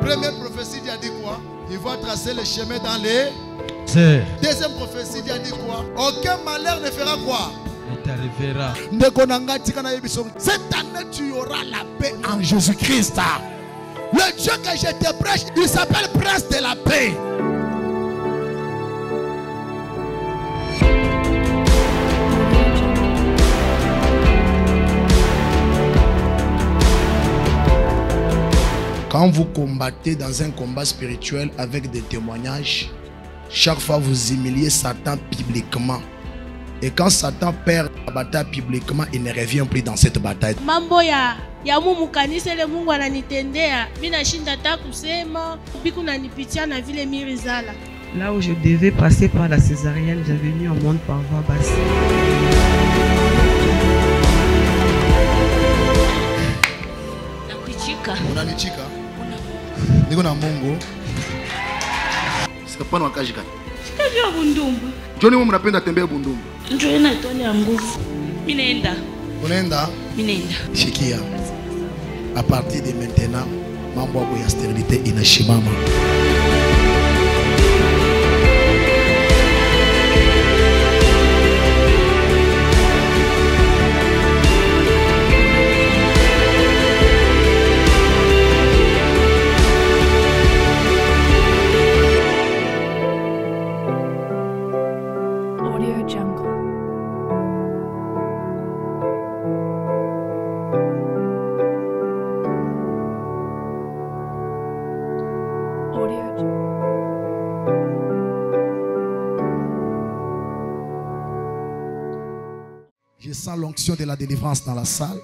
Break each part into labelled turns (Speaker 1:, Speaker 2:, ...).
Speaker 1: Première prophétie, Dieu a dit quoi? Il va tracer le chemin dans les... Deuxième prophétie, Dieu a dit quoi? Aucun malheur ne fera quoi? Cette année, tu auras la paix en Jésus-Christ. Le Dieu que je te prêche, il s'appelle Prince de la paix. Quand vous combattez dans un combat spirituel avec des témoignages, chaque fois vous humiliez Satan publiquement. Et quand Satan perd la bataille publiquement, il ne revient plus dans cette bataille.
Speaker 2: Là où je devais passer par la césarienne, j'ai venu au monde par voie basse.
Speaker 1: Niko na Mungu. Sikapana wakaji gani?
Speaker 3: Sikaji wa Bundumba.
Speaker 1: Joni mimi mnapenda tembea Bundumba.
Speaker 3: Njoo na tone ya nguvu. Mimi naenda.
Speaker 1: Unaenda?
Speaker 3: Mimi naenda.
Speaker 1: Shikia. À partir de maintenant, mambo ya stérilité inashimama. Je sens l'onction de la délivrance dans la salle.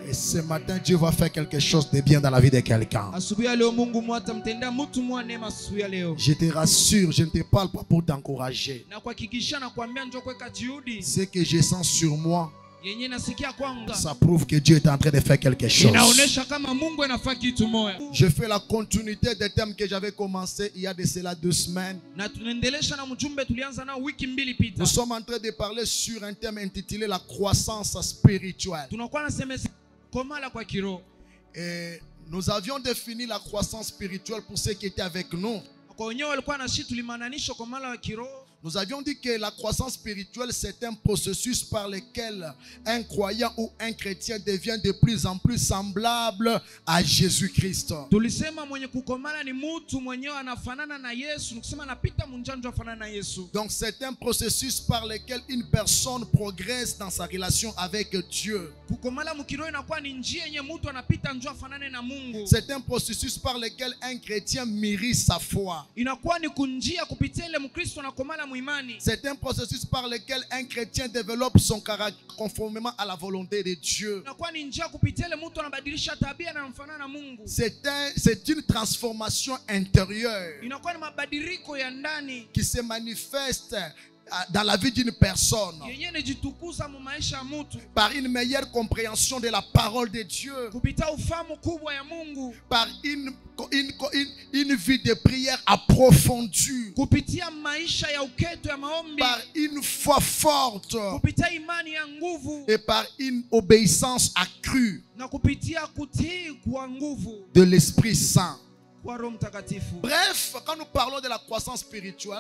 Speaker 1: Et ce matin, Dieu va faire quelque chose de bien dans la vie de quelqu'un. Je te rassure, je ne te parle pas pour t'encourager. Ce que je sens sur moi, ça prouve que Dieu est en train de faire quelque chose. Je fais la continuité des thèmes que j'avais commencé il y a de cela 2 semaines. Nous sommes en train de parler sur un thème intitulé la croissance spirituelle. Et nous avions défini la croissance spirituelle pour ceux qui étaient avec nous. Nous avions dit que la croissance spirituelle, c'est un processus par lequel un croyant ou un chrétien devient de plus en plus semblable à Jésus-Christ. Donc c'est un processus par lequel une personne progresse dans sa relation avec Dieu. C'est un processus par lequel un chrétien mûrit sa foi. C'est un processus par lequel un chrétien développe son caractère conformément à la volonté de Dieu. C'est une transformation intérieure qui se manifeste dans la vie d'une personne par une meilleure compréhension de la parole de Dieu, par une vie de prière approfondie, par une foi forte et par une obéissance accrue de l'Esprit Saint. Bref, quand nous parlons de la croissance spirituelle,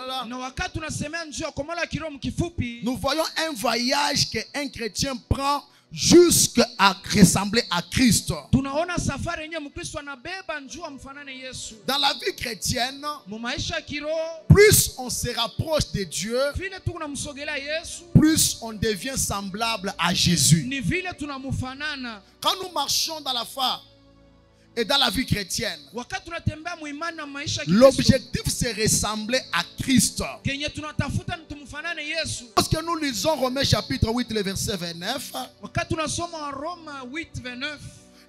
Speaker 1: nous voyons un voyage qu'un chrétien prend jusqu'à ressembler à Christ. Dans la vie chrétienne, plus on se rapproche de Dieu, plus on devient semblable à Jésus. Quand nous marchons dans la foi et dans la vie chrétienne, l'objectif c'est ressembler à Christ. Lorsque nous lisons Romains chapitre 8, le verset 29,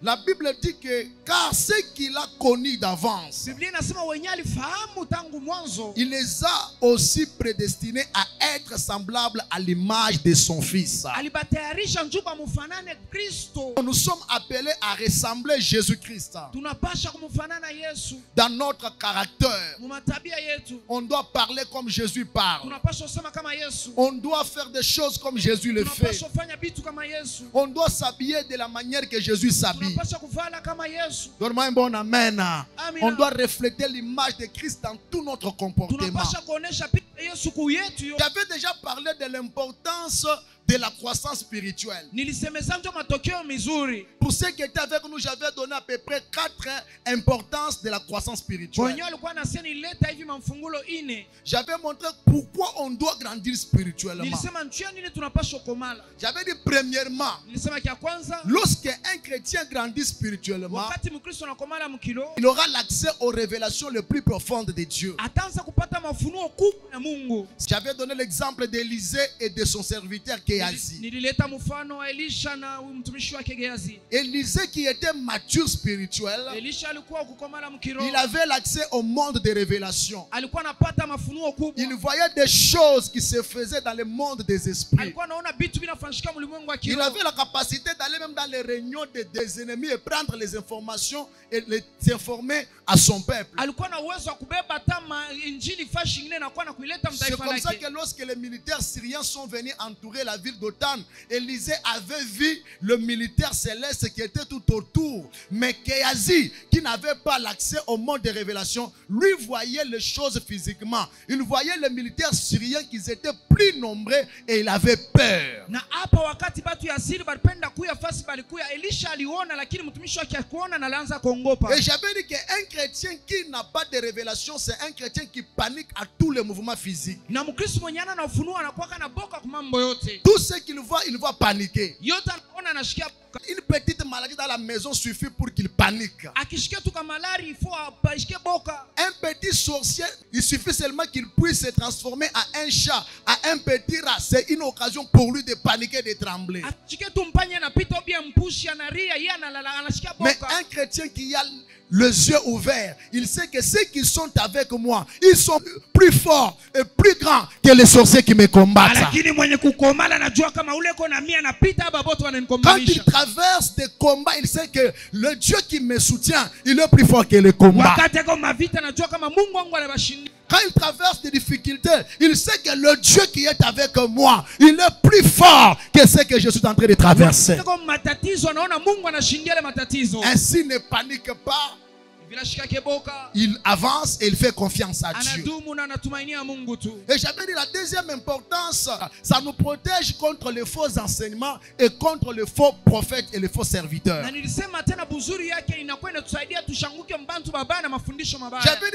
Speaker 1: la Bible dit que car ce qu'il a connu d'avance, il les a aussi prédestinés à être semblables à l'image de son Fils. Nous sommes appelés à ressembler Jésus-Christ dans notre caractère. On doit parler comme Jésus parle. On doit faire des choses comme Jésus le fait. On doit s'habiller de la manière que Jésus s'habille. Donne-moi un bon amen.
Speaker 4: Amina.
Speaker 1: On doit refléter l'image de Christ dans tout notre comportement. J'avais déjà parlé de l'importance de la croissance spirituelle. Pour ceux qui étaient avec nous, j'avais donné à peu près 4 importances de la croissance spirituelle. J'avais montré pourquoi on doit grandir spirituellement. J'avais dit premièrement, lorsqu'un chrétien grandit spirituellement, il aura l'accès aux révélations les plus profondes de Dieu. J'avais donné l'exemple d'Élisée et de son serviteur Géasi. Élisée qui était mature spirituel, il avait l'accès au monde des révélations. Il voyait des choses qui se faisaient dans le monde des esprits. Il avait la capacité d'aller même dans les réunions des ennemis et prendre les informations et les informer à son peuple. C'est comme ça que lorsque les militaires syriens sont venus entourer la ville d'Otan, Élisée avait vu le militaire céleste qui était tout autour. Mais Géasi, qui n'avait pas l'accès au monde des révélations, lui voyait les choses physiquement. Il voyait les militaires syriens qui étaient plus nombreux et il avait peur. Et j'avais dit qu'un chrétien qui n'a pas de révélation, c'est un chrétien qui panique à tous les mouvements physiques. Tout ce qu'il voit, il va paniquer. Une petite maladie dans la maison suffit pour qu'il panique. Un petit sorcier, il suffit seulement qu'il puisse se transformer en un chat, à un petit rat. C'est une occasion pour lui de paniquer, de trembler. Mais un chrétien qui a les yeux ouverts, il sait que ceux qui sont avec moi, ils sont plus forts et plus grands que les sorciers qui me combattent. Quand il traverse des combats, il sait que le Dieu qui me soutient, il est plus fort que les combats. Quand il traverse des difficultés, il sait que le Dieu qui est avec moi, il est plus fort que ce que je suis en train de traverser. Ainsi, ne panique pas. Il avance et il fait confiance à Dieu. Et j'avais dit la deuxième importance, ça nous protège contre les faux enseignements et contre les faux prophètes et les faux serviteurs. J'avais dit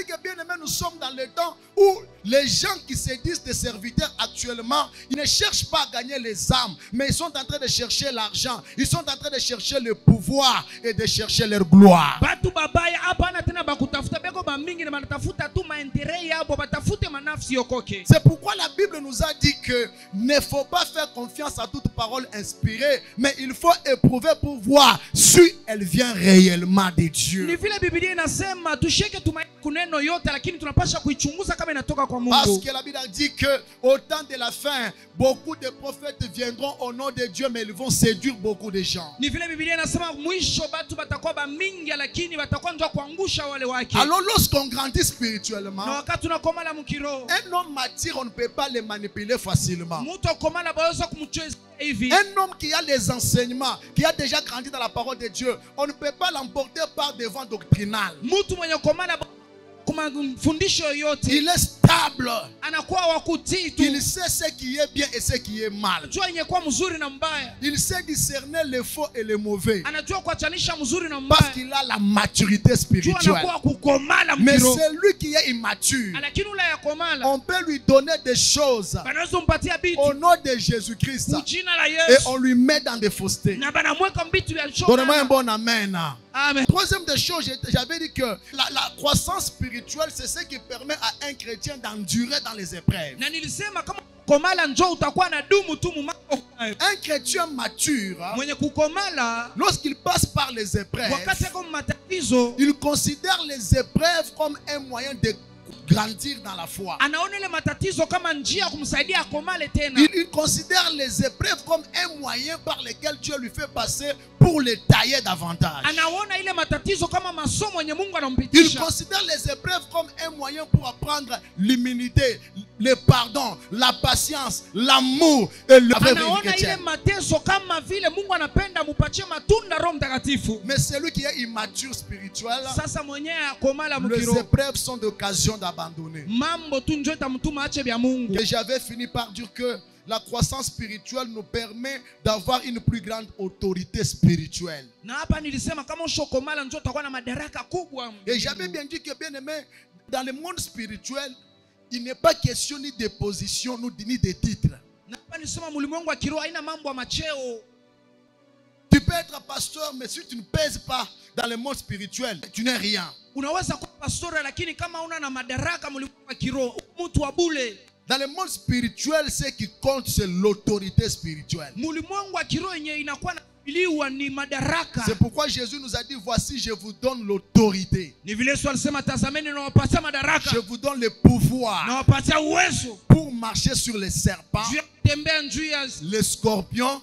Speaker 1: que bien aimé, nous sommes dans le temps où les gens qui se disent des serviteurs actuellement, ils ne cherchent pas à gagner les âmes, mais ils sont en train de chercher l'argent, ils sont en train de chercher le pouvoir et de chercher leur gloire. C'est pourquoi la Bible nous a dit que ne faut pas faire confiance à toute parole inspirée, mais il faut éprouver pour voir si elle vient réellement de Dieu. Parce que la Bible a dit que au temps de la fin, beaucoup de prophètes viendront au nom de Dieu, mais ils vont séduire beaucoup de gens. Alors lorsqu'on grandit spirituellement, un homme mature, on ne peut pas le manipuler facilement. Un homme qui a les enseignements, qui a déjà grandi dans la parole de Dieu, on ne peut pas l'emporter par des vents doctrinales. Il est stable. Il sait ce qui est bien et ce qui est mal. Il sait discerner le faux et le mauvais. Parce qu'il a la maturité spirituelle. Mais celui qui est immature, on peut lui donner des choses au nom de Jésus-Christ et on lui met dans des faussetés. Donnez-moi un bon amen. Amen. Troisième des choses, j'avais dit que la croissance spirituelle, c'est ce qui permet à un chrétien d'endurer dans les épreuves. Un chrétien mature, lorsqu'il passe par les épreuves, il considère les épreuves comme un moyen de grandir dans la foi. Il considère les épreuves comme un moyen par lequel Dieu lui fait passer pour les tailler davantage. Il considère les épreuves comme un moyen pour apprendre l'humilité, le pardon, la patience, l'amour et le vrai chrétien.
Speaker 4: Mtakatifu.
Speaker 1: Mais celui qui est immature spirituel,
Speaker 4: Sasa mwenye akomala
Speaker 1: les
Speaker 4: mukiro.
Speaker 1: épreuves sont d'occasion d'abandonner.
Speaker 4: Mambo tu njo itamtuma ache bya Mungu.
Speaker 1: Et j'avais fini par dire que la croissance spirituelle nous permet d'avoir une plus grande autorité spirituelle.
Speaker 4: Na hapa nilisema kama ushokomala njo utakuwa na madaraka kubwa.
Speaker 1: Et j'avais bien dit que, bien aimé, dans le monde spirituel, il n'est pas question ni de position ni de titre.
Speaker 4: Na hapa nilisema mulimwengu wa kiroho haina mambo ya macheo.
Speaker 1: Tu peux être pasteur, mais si tu ne pèses pas dans le monde spirituel, tu n'es rien.
Speaker 4: Unaweza kuwa pastori lakini kama una na madaraka mulimwengu wa kiroho, mtu wa bure.
Speaker 1: Dans le monde spirituel, ce qui compte, c'est l'autorité spirituelle.
Speaker 4: Mulimwengu wa kiroho yenye inakuwa na biliwa ni madaraka.
Speaker 1: C'est pourquoi Jésus nous a dit, voici, je vous donne l'autorité.
Speaker 4: Ni vile Yesu alisema tazameni na wapatia madaraka.
Speaker 1: Je vous donne le pouvoir
Speaker 4: Na wapatia uwezo.
Speaker 1: pour marcher sur les serpents,
Speaker 4: Juu ya kutembea njuu ya
Speaker 1: les scorpions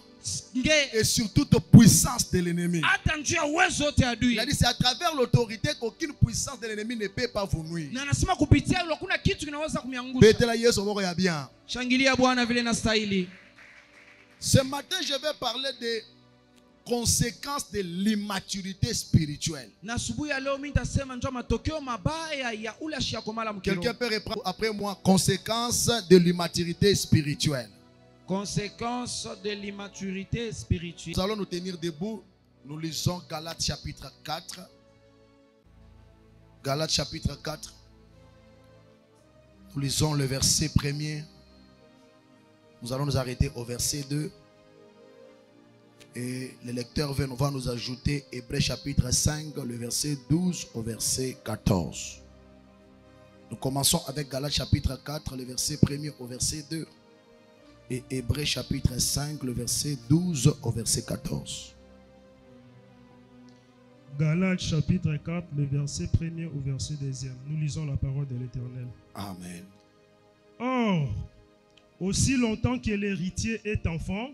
Speaker 4: nge.
Speaker 1: et sur toute puissance de l'ennemi.
Speaker 4: Hata njuu ya uwezo wote adui.
Speaker 1: Il a dit, c'est à travers l'autorité qu'aucune puissance de l'ennemi ne peut pas vous nuire.
Speaker 4: Na anasema kupitia hilo hakuna kitu kinaweza kumiangusha.
Speaker 1: Betela Yesu moko ya bien.
Speaker 4: Shangilia Bwana vile nastahili.
Speaker 1: Ce matin, je vais parler des conséquences de l'immaturité spirituelle.
Speaker 4: Na asubuhi ya leo mimi nitasema njoo matokeo mabaya ya ule ashiakomala mkiro.
Speaker 1: Quelqu'un peut reprendre après moi, conséquences de l'immaturité spirituelle.
Speaker 4: Conséquences de l'immaturité spirituelle.
Speaker 1: Nous allons nous tenir debout. Nous lisons Galates chapitre 4. Galates chapitre 4. Nous lisons le verset 1er. Nous allons nous arrêter au verset 2. Et le lecteur va nous ajouter Hébreux chapitre 5, le verset 12 au verset 14. Nous commençons avec Galates chapitre 4, le verset 1er au verset 2. Et Hébreux chapitre 5, le verset 12 au verset 14.
Speaker 5: Galates chapitre 4, le verset 1er au verset 2. Nous lisons la parole de l'Éternel.
Speaker 1: Amen.
Speaker 5: Or, aussi longtemps que l'héritier est enfant,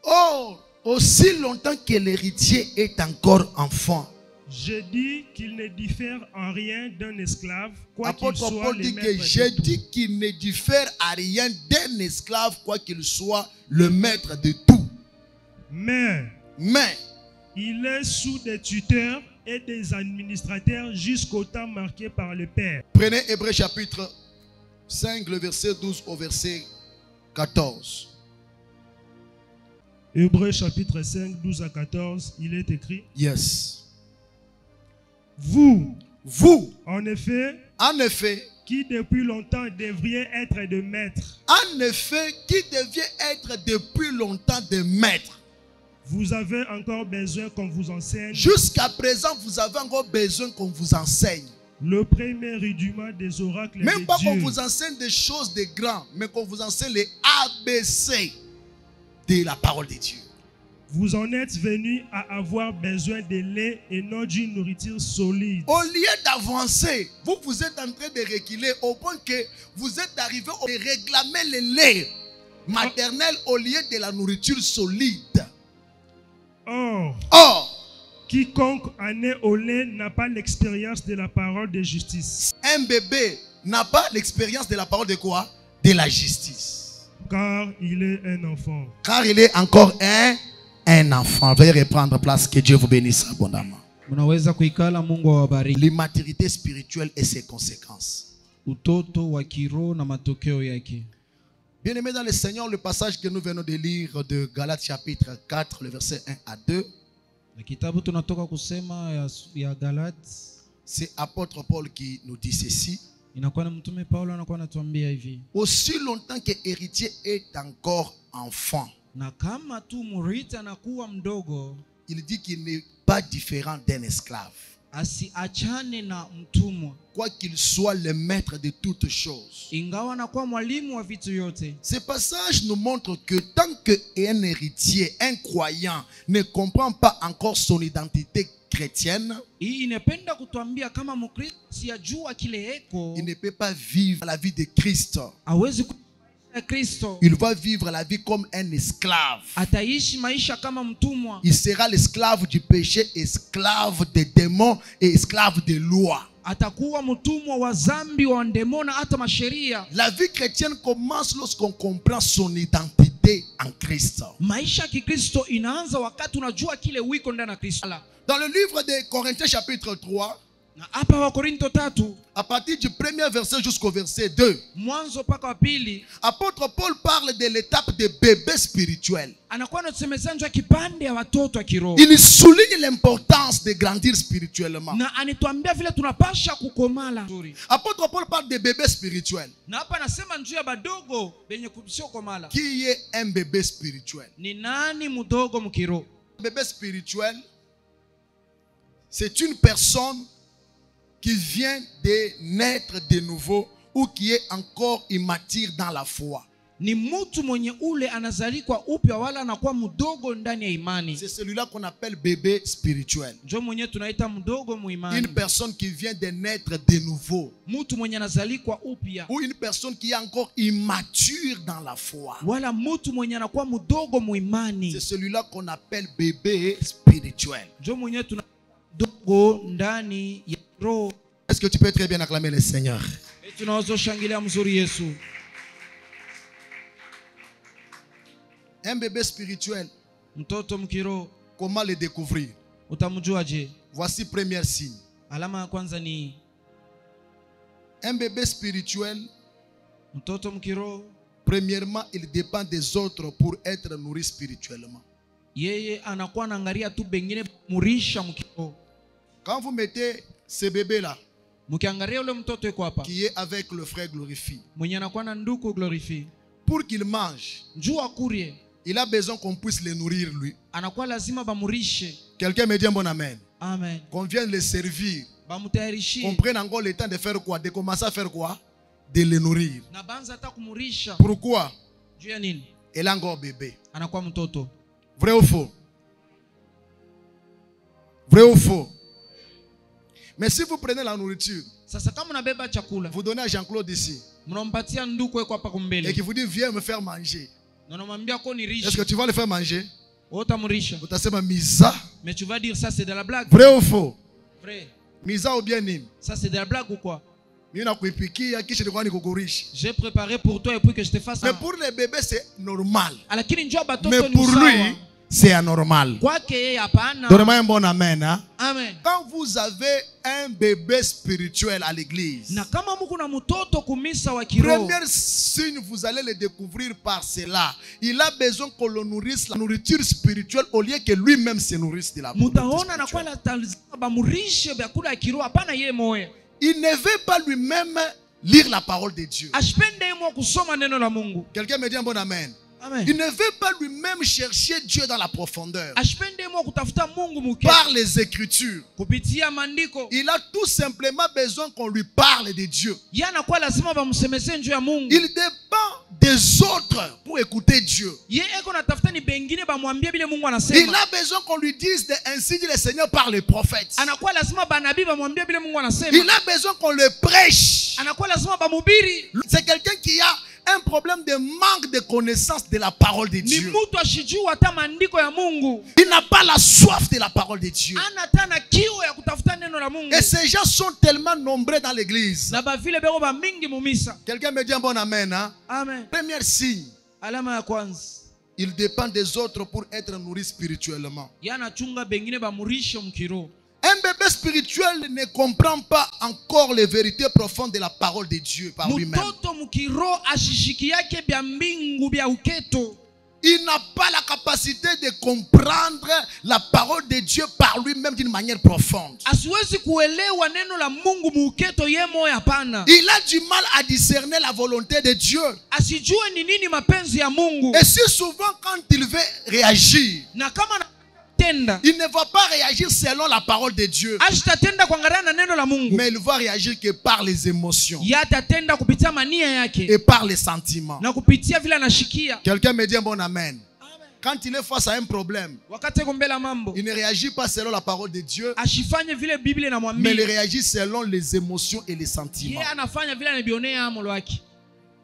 Speaker 1: Or, aussi longtemps que l'héritier est encore enfant,
Speaker 5: je dis qu'il ne diffère en rien d'un esclave, quoi qu'il
Speaker 1: Apôtre
Speaker 5: soit
Speaker 1: Paul
Speaker 5: le
Speaker 1: dit que
Speaker 5: maître de
Speaker 1: je
Speaker 5: tout.
Speaker 1: dis qu'il ne diffère à rien d'un esclave, quoi qu'il soit le maître de tout.
Speaker 5: Mais
Speaker 1: Mais,
Speaker 5: il est sous des tuteurs et des administrateurs jusqu'au temps marqué par le Père.
Speaker 1: prenez Hébreux chapitre 5, le verset 12 au verset 14.
Speaker 5: Hébreux chapitre 5, 12 à 14, il est écrit:
Speaker 1: Yes.
Speaker 5: Vous,
Speaker 1: En effet,
Speaker 5: qui depuis longtemps devriez être de maîtres,
Speaker 1: qui devient être depuis longtemps de maître.
Speaker 5: vous avez encore besoin qu'on vous enseigne
Speaker 1: Jusqu'à présent, vous avez encore besoin qu'on vous enseigne.
Speaker 5: le premier rudiment des oracles
Speaker 1: Même
Speaker 5: de
Speaker 1: pas qu'on
Speaker 5: Dieu.
Speaker 1: vous enseigne des choses de grands, mais qu'on vous enseigne les ABC de la parole de Dieu.
Speaker 5: Vous en êtes venus à avoir besoin de lait et non d'une nourriture solide.
Speaker 1: Au lieu d'avancer, vous êtes en train de reculer au point que vous êtes arrivé à réclamer le lait maternel au lieu de la nourriture solide.
Speaker 5: Or, quiconque en est au lait n'a pas l'expérience de la parole de justice.
Speaker 1: Un bébé n'a pas l'expérience de la parole de quoi? De la justice.
Speaker 5: Car il est un enfant.
Speaker 1: Car il est encore un enfant. Veuillez reprendre place. Que Dieu vous bénisse abondamment.
Speaker 4: Unaweza kuikala, Mungu awabariki.
Speaker 1: L'immaturité spirituelle et ses conséquences.
Speaker 4: Utoto wa kiroho na matokeo yake.
Speaker 1: Bien-aimés dans le Seigneur, le passage que nous venons de lire de Galates chapitre 4, le verset 1 à 2.
Speaker 4: Na kitabu tunatoka kusema ya Galates,
Speaker 1: C'est apôtre Paul qui nous dit ceci.
Speaker 4: inakuwa na mtume Paulo anakuwa anatuambia hivi:
Speaker 1: Aussi longtemps que héritier est encore enfant,
Speaker 4: na kama tu murithi anakuwa mdogo,
Speaker 1: il dit qu'il n'est pas différent d'un esclave.
Speaker 4: asiachane na mtumwa,
Speaker 1: Quoi qu'il soit le maître de toutes choses.
Speaker 4: ingawa anakuwa mwalimu wa vitu yote.
Speaker 1: Ce passage nous montre que tant qu'un héritier, un croyant, ne comprend pas encore son identité chrétienne,
Speaker 4: Hii inapenda kutuambia kama Mkristo siyajua kile eko,
Speaker 1: il ne peut pas vivre la vie de Christ.
Speaker 4: hawezi kuishi maisha ya Kristo.
Speaker 1: Il va vivre la vie comme un esclave.
Speaker 4: Ataishi maisha kama mtumwa.
Speaker 1: Il sera l'esclave du péché, esclave des démons et esclave des lois.
Speaker 4: Atakuwa mtumwa wa dhambi, wa ndemona, hata masheria.
Speaker 1: La vie chrétienne commence lorsqu'on comprend son identité. maturité en Christ.
Speaker 4: Maisha ya Kikristo inaanza wakati unajua kile wiko ndani ya Kristo.
Speaker 1: Dans le livre de Corinthiens chapitre 3,
Speaker 4: Na hapa wa Korinto 3,
Speaker 1: à partir du premier verset jusqu'au verset 2,
Speaker 4: mwanzo mpaka wa pili,
Speaker 1: apôtre Paul parle de l'étape de bébé spirituel.
Speaker 4: anakuwa anasemezana kipande ya watoto wa kiroho.
Speaker 1: Il souligne l'importance de grandir spirituellement.
Speaker 4: Na anituambia vile tunapasha kukomala.
Speaker 1: Apôtre Paul parle de bébé spirituel.
Speaker 4: Na hapa anasema njoo ya badogo benye sio komala.
Speaker 1: Qui est un bébé spirituel?
Speaker 4: Ni nani mdogo mkiroho?
Speaker 1: Bébé spirituel, c'est une personne qui vient de naître de nouveau ou qui est encore immature dans la foi.
Speaker 4: Ni mtu mwenye ule anazalikwa upya wala anakuwa mdogo ndani ya imani.
Speaker 1: C'est celui-là qu'on appelle bébé spirituel.
Speaker 4: Njoo mwenye tunaita mdogo muimani.
Speaker 1: Une personne qui vient de naître de nouveau.
Speaker 4: Mtu mwenye anazalikwa upya.
Speaker 1: Ou une personne qui est encore immature dans la foi.
Speaker 4: Wala mtu mwenye anakuwa mdogo muimani.
Speaker 1: C'est celui-là qu'on appelle bébé spirituel.
Speaker 4: Njoo mwenye tunaita mdogo ndani ya roho.
Speaker 1: Est-ce que tu peux très bien acclamer le Seigneur?
Speaker 4: Tunaweza shangilia mzuri Yesu.
Speaker 1: Un bébé spirituel,
Speaker 4: Mtoto mkiroho
Speaker 1: comment le découvrir?
Speaker 4: utamjuaje?
Speaker 1: Voici premier signe.
Speaker 4: Alama ya kwanza ni
Speaker 1: Un bébé spirituel,
Speaker 4: mtoto mkiroho,
Speaker 1: premièrement, il dépend des autres pour être nourri spirituellement.
Speaker 4: yeye anakuwa anaangalia tu bengine murisha mkiroho.
Speaker 1: Quand vous mettez ce bébé-là,
Speaker 4: Mkiangalia ule mtoto yuko hapa,
Speaker 1: qui est avec le frère glorifié,
Speaker 4: mwenye anakuwa na nduku glorify,
Speaker 1: pour qu'il mange,
Speaker 4: njoo akurie,
Speaker 1: il a besoin qu'on puisse le nourrir lui.
Speaker 4: anakuwa lazima bamurishe.
Speaker 1: Quelqu'un me dit un bon amen.
Speaker 4: Amen.
Speaker 1: Qu'on vienne le servir.
Speaker 4: Bamutayarishie.
Speaker 1: Qu'on prenne encore le temps de faire quoi? De commencer à faire quoi? De le nourrir.
Speaker 4: Na banza hata kumurisha.
Speaker 1: Pourquoi?
Speaker 4: Juu ya nini?
Speaker 1: Il a encore bébé.
Speaker 4: Anakuwa mtoto.
Speaker 1: Vrai ou faux? Vrai ou faux? Mais si vous prenez la nourriture,
Speaker 4: sasa kama unabeba chakula,
Speaker 1: vous donnez à Jean-Claude ici,
Speaker 4: mnampatia nduku yuko hapa kumbele,
Speaker 1: et qui vous dit viens me faire manger,
Speaker 4: na unamwambia ko nirishe,
Speaker 1: est-ce que tu vas le faire manger?
Speaker 4: Utamurisha.
Speaker 1: Utasema misa.
Speaker 4: Mais tu vas dire ça c'est de la blague.
Speaker 1: Vrai ou faux?
Speaker 4: Vrai.
Speaker 1: Misa ou bien nini?
Speaker 4: Ça c'est de la blague ou quoi?
Speaker 1: J'ai
Speaker 4: préparé pour toi et puis que je te fasse.
Speaker 1: Mais pour les bébés c'est normal.
Speaker 4: Mais
Speaker 1: pour lui c'est anormal. Donnez-moi un bon amen. Hein?
Speaker 4: Amen.
Speaker 1: Quand vous avez un bébé spirituel à l'église, premier signe, vous allez le découvrir par cela. Il a besoin qu'on le nourrisse la nourriture spirituelle au lieu que lui-même se nourrisse de la nourriture spirituelle. Il ne veut pas lui-même lire la parole de Dieu. Quelqu'un me dit un bon amen.
Speaker 4: Amen.
Speaker 1: Il ne veut pas lui-même chercher Dieu dans la profondeur. Par les Écritures. Il a tout simplement besoin qu'on lui parle de Dieu. Il dépend des autres pour écouter Dieu. Il a besoin qu'on lui dise ainsi dit le Seigneur par les prophètes. Il a besoin qu'on le prêche. C'est quelqu'un qui a un problème de manque de connaissance de la parole de Dieu. Il n'a pas la soif de la parole de Dieu. Et ces gens sont tellement nombreux dans l'église. Quelqu'un me dit un bon amen. Hein?
Speaker 4: Amen.
Speaker 1: Premier signe. Il dépend des autres pour être nourri spirituellement. Un bébé spirituel ne comprend pas encore les vérités profondes de la parole de Dieu par lui-même. Il n'a pas la capacité de comprendre la parole de Dieu par lui-même d'une manière profonde. Il a du mal à discerner la volonté de Dieu. Et si souvent quand il veut réagir, il ne va pas réagir selon la parole de Dieu, mais il va réagir que par les émotions et par les sentiments. Quelqu'un me dit un bon amen. Quand il est face à un problème, il ne réagit pas selon la parole de Dieu, mais il réagit selon les émotions et les sentiments.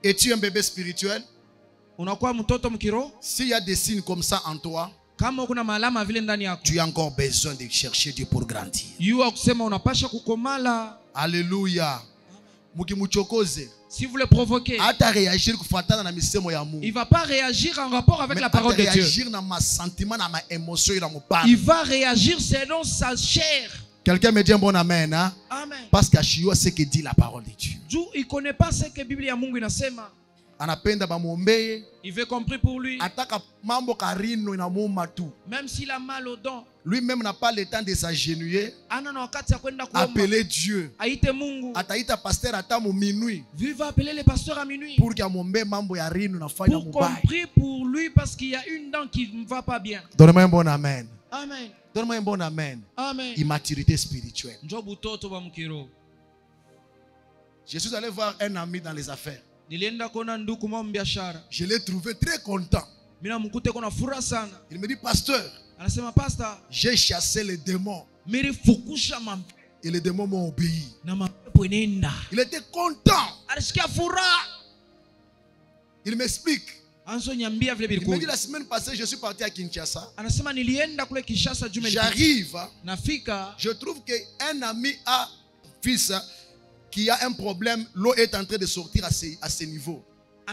Speaker 1: Es-tu un bébé spirituel? S'il y a des signes comme ça en toi, tu as encore besoin de chercher Dieu pour grandir. Alléluia. mukimuchokoze,
Speaker 4: si vous le provoquez,
Speaker 1: ata réagir kufuatana na misemo ya Mungu.
Speaker 4: il ne va pas réagir en rapport avec la parole de Dieu.
Speaker 1: Réagir na ma sentiment, na ma émotion, na mon
Speaker 4: Il va réagir selon sa chair.
Speaker 1: Quelqu'un me dit un bon amen, hein?
Speaker 4: Amen.
Speaker 1: Parce qu'Ashio sait que dit la parole de Dieu.
Speaker 4: Dieu, il ne connaît pas ce que la Bible ya Mungu inasema.
Speaker 1: Anapenda bamuombeye.
Speaker 4: Il veut compris pour lui.
Speaker 1: Ataka mambo karino inamuuma tu.
Speaker 4: Même s'il a mal aux dents.
Speaker 1: Lui-même n'a pas le temps de s'agenouiller.
Speaker 4: Ana na wakati ya kwenda kuomba.
Speaker 1: Appeler Dieu.
Speaker 4: Aite Mungu.
Speaker 1: Ataita pasteur atamu minuit.
Speaker 4: Dieu va appeler les pasteurs à minuit.
Speaker 1: Pour qu'il amombe mambo ya rino nafanya
Speaker 4: pour
Speaker 1: mubaya.
Speaker 4: compris pour lui parce qu'il y a une dent qui ne va pas bien.
Speaker 1: Donne-moi un bon amen.
Speaker 4: Amen.
Speaker 1: Donne-moi un bon amen.
Speaker 4: Amen.
Speaker 1: Immaturité spirituelle. Je suis allé voir un ami dans les affaires. Je l'ai trouvé très content. Il me dit, pasteur, j'ai chassé les démons. Et les démons m'ont obéi. Il était content. Il m'explique. Il me dit la semaine passée, je suis parti à Kinshasa. J'arrive. Je trouve qu'un ami a fils qui a un problème. L'eau est en train de sortir à ce niveau. Et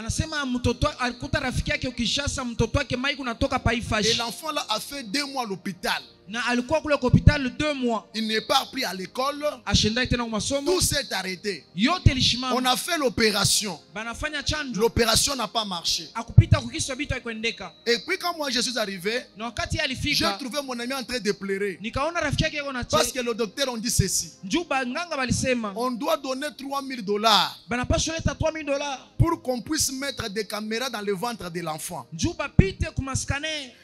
Speaker 1: l'enfant là a fait 2 mois à l'hôpital. Il n'est pas appris à l'école. Tout s'est arrêté. On a fait l'opération. L'opération n'a pas marché. Et puis quand moi je suis arrivé, j'ai trouvé mon ami en train de pleurer. Parce que le docteur a dit ceci. On doit donner $3000 pour qu'on puisse mettre des caméras dans le ventre de l'enfant.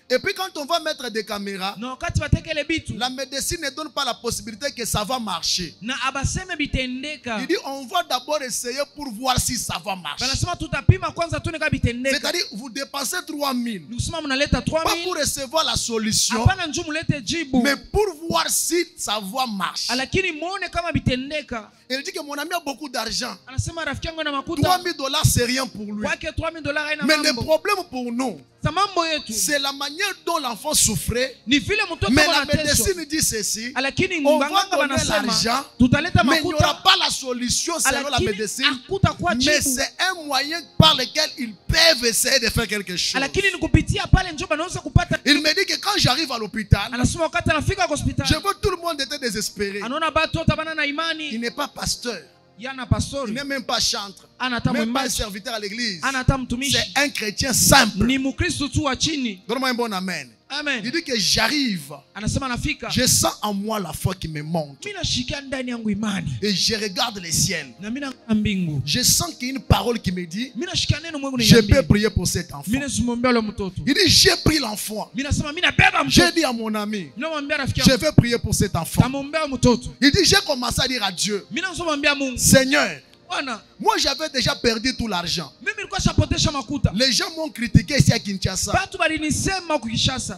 Speaker 1: Et puis quand on va mettre des caméras, la médecine ne donne pas la possibilité que ça va marcher. Il dit on va d'abord essayer pour voir si ça va marcher. C'est-à-dire vous dépensez 3000. Pas pour recevoir la solution, mais pour voir si ça va marcher. Il dit que mon ami a beaucoup d'argent. $3000 c'est rien pour lui. Mais le problème pour nous, c'est la manière dont l'enfant souffrait. Mais la médecine dit ceci. On va donner l'argent, mais il n'y aura pas la solution selon la médecine. Mais c'est un moyen par lequel ils peuvent essayer de faire quelque chose. Il me dit que quand j'arrive à l'hôpital, je vois tout le monde était désespéré. Il n'est pas pasteur. Il n'est même pas chantre. Même pas un serviteur à l'église. C'est un chrétien simple. Donne-moi un bon amen.
Speaker 4: Amen.
Speaker 1: Il dit que j'arrive. Je sens en moi la foi qui me monte. Et je regarde les ciels. Je sens qu'il y a une parole qui me dit, je peux prier pour cet enfant. Il dit, j'ai pris l'enfant. J'ai dit à mon ami, je vais prier pour cet enfant. Il dit, j'ai commencé à dire à Dieu, Seigneur, moi j'avais déjà perdu tout l'argent. Les gens m'ont critiqué ici à Kinshasa.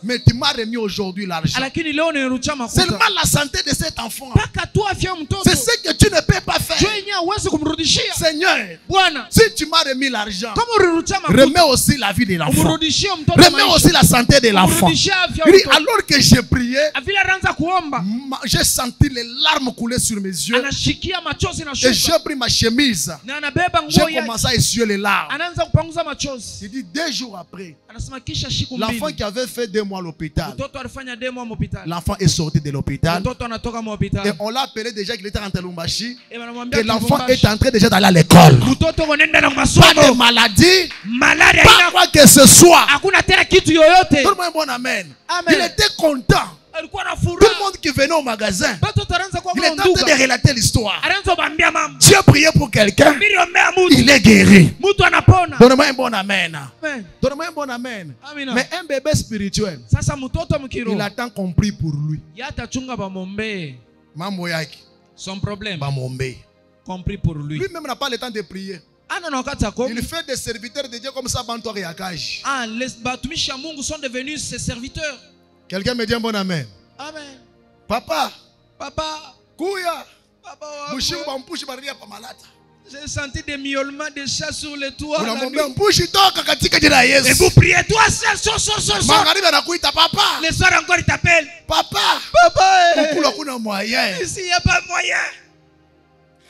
Speaker 1: Mais tu m'as remis aujourd'hui l'argent. Seulement la santé de cet enfant. C'est ce que tu ne peux pas faire. Seigneur, si tu m'as remis l'argent, remets aussi la vie de l'enfant. Remets aussi la santé de l'enfant. Alors que j'ai prié, j'ai senti les larmes couler sur mes yeux. Et j'ai pris ma chemise. J'ai commencé à essuyer les larmes. Il dit 2 jours après, l'enfant qui avait fait 2 mois à l'hôpital, l'enfant est sorti de l'hôpital. Et on l'a appelé déjà qu'il était rentré à Lumbashi. Que l'enfant est entré déjà d'aller à l'école. Pas de maladie, pas quoi que ce soit. Donne-moi un bon amen. Il était content. Tout le monde qui venait au magasin, il est en train de relater l'histoire. Dieu priait pour quelqu'un, il est guéri. Donne-moi un bon amen. Donne-moi un bon amen. Mais un bébé spirituel, il attend qu'on prie pour lui.
Speaker 4: Son problème,
Speaker 1: qu'on prie pour lui. Lui-même n'a pas le temps de prier. Il fait des serviteurs de Dieu comme ça.
Speaker 4: Les batumishi ya Mungu sont devenus ses serviteurs.
Speaker 1: Quelqu'un me dit un bon amen.
Speaker 4: Amen.
Speaker 1: Papa.
Speaker 4: Kouya.
Speaker 3: J'ai senti des miaulements de chats sur le toit.
Speaker 1: Et
Speaker 3: vous priez, toi seul, sors. Le soir encore, il t'appelle.
Speaker 1: Papa.
Speaker 3: Ici, il n'y a pas moyen.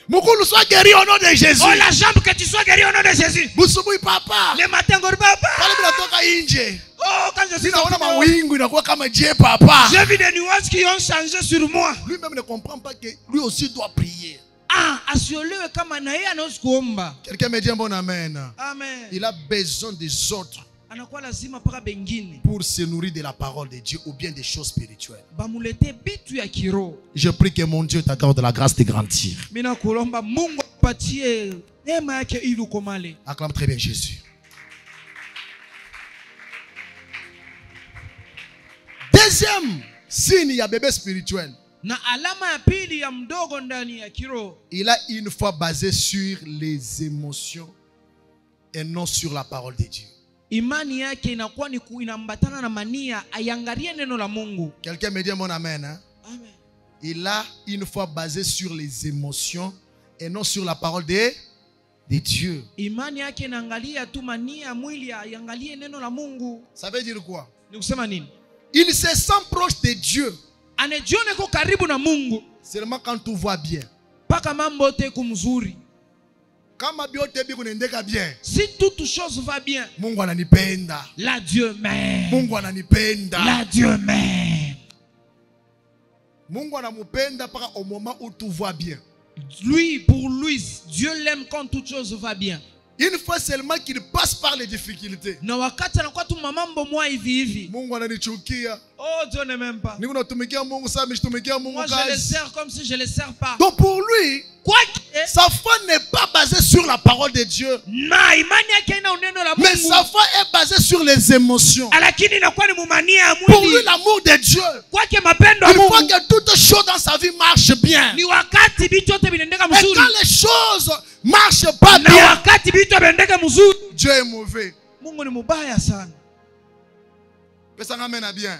Speaker 1: Mukulu soit guéri au nom de Jésus.
Speaker 4: Oh, la jambe, que tu sois guéri au nom de Jésus.
Speaker 1: Busubui papa.
Speaker 4: Le matin, papa.
Speaker 1: Pale binatoka inje.
Speaker 4: Oh, quand je suis
Speaker 1: Ninaona mawingu inakuwa kama je papa.
Speaker 4: j'ai vu des nuages qui ont changé sur moi.
Speaker 1: Lui-même ne comprend pas que lui aussi doit prier.
Speaker 4: Ah, asiolewe kama na yeye anaweza kuomba.
Speaker 1: Quelqu'un me dit un bon amen.
Speaker 4: Amen.
Speaker 1: Il a besoin des autres
Speaker 4: Anakuwa lazima paka bengine
Speaker 1: pour se nourrir de la parole de Dieu ou bien des choses spirituelles.
Speaker 4: bamulete bitu ya kiroho.
Speaker 1: Je prie que mon Dieu t'accorde la grâce de grandir.
Speaker 4: Mina kulomba Mungu apatie neema yake ili ukomale.
Speaker 1: Acclame très bien Jésus. Deuxième signe, il y a bébé spirituel.
Speaker 4: Na alama ya pili ya mdogo ndani ya kiroho,
Speaker 1: Il a une foi basée sur les émotions et non sur la parole de Dieu.
Speaker 4: imani yake inakuwa ni inambatana na mania, aiangalie neno la Mungu.
Speaker 1: Quelqu'un me dit mon amen. Hein?
Speaker 4: Amen.
Speaker 1: Il a une foi basée sur les émotions et non sur la parole de Dieu.
Speaker 4: Imani yake inaangalia tu mania mwili, aiangalie neno la Mungu.
Speaker 1: Ça veut dire quoi?
Speaker 4: Ni kusema nini?
Speaker 1: Il se sent proche de Dieu
Speaker 4: Anajiona yuko karibu na Mungu
Speaker 1: seulement quand tout va bien.
Speaker 4: paka mambo yote kumzuri.
Speaker 1: Kama biote biko nendeka bien.
Speaker 4: Si toute chose va bien,
Speaker 1: Mungu ananipenda.
Speaker 4: la Dieu m'aime.
Speaker 1: Mungu ananipenda.
Speaker 4: La Dieu m'aime.
Speaker 1: Mungu anamupenda paka au moment où tout va bien.
Speaker 4: Lui, pour lui, Dieu l'aime quand toute chose va bien.
Speaker 1: Une fois seulement qu'il passe par les difficultés.
Speaker 4: Na wakati anakuwa tu mambo mwa hivi hivi.
Speaker 1: Mungu ananichukia.
Speaker 4: Oh, Dieu ne m'aime pas.
Speaker 1: Niko natumikia Mungu sasa mishtumikia Mungu
Speaker 4: Moi, je le
Speaker 1: kazi.
Speaker 4: sers comme si je le sers pas.
Speaker 1: Donc pour lui,
Speaker 4: Quoi que,
Speaker 1: sa foi n'est pas basée sur la parole de Dieu.
Speaker 4: na imani yake ina uneno la
Speaker 1: Mais
Speaker 4: Mungu.
Speaker 1: sa foi est basée sur les émotions.
Speaker 4: Lakini inakuwa ni mumania ya
Speaker 1: Pour lui,
Speaker 4: mwili.
Speaker 1: l'amour de Dieu,
Speaker 4: Kwake mapendo ya
Speaker 1: il faut
Speaker 4: Mungu.
Speaker 1: que toutes choses dans sa vie marchent bien.
Speaker 4: Ni wakati vitu yote vinaendeka
Speaker 1: Et
Speaker 4: mzuri.
Speaker 1: quand les choses ne marchent pas
Speaker 4: Na
Speaker 1: bien,
Speaker 4: wakati vitu vinaendeka mzuri,
Speaker 1: Dieu est mauvais.
Speaker 4: Mungu ni mubaya sana.
Speaker 1: Ça ramène à bien.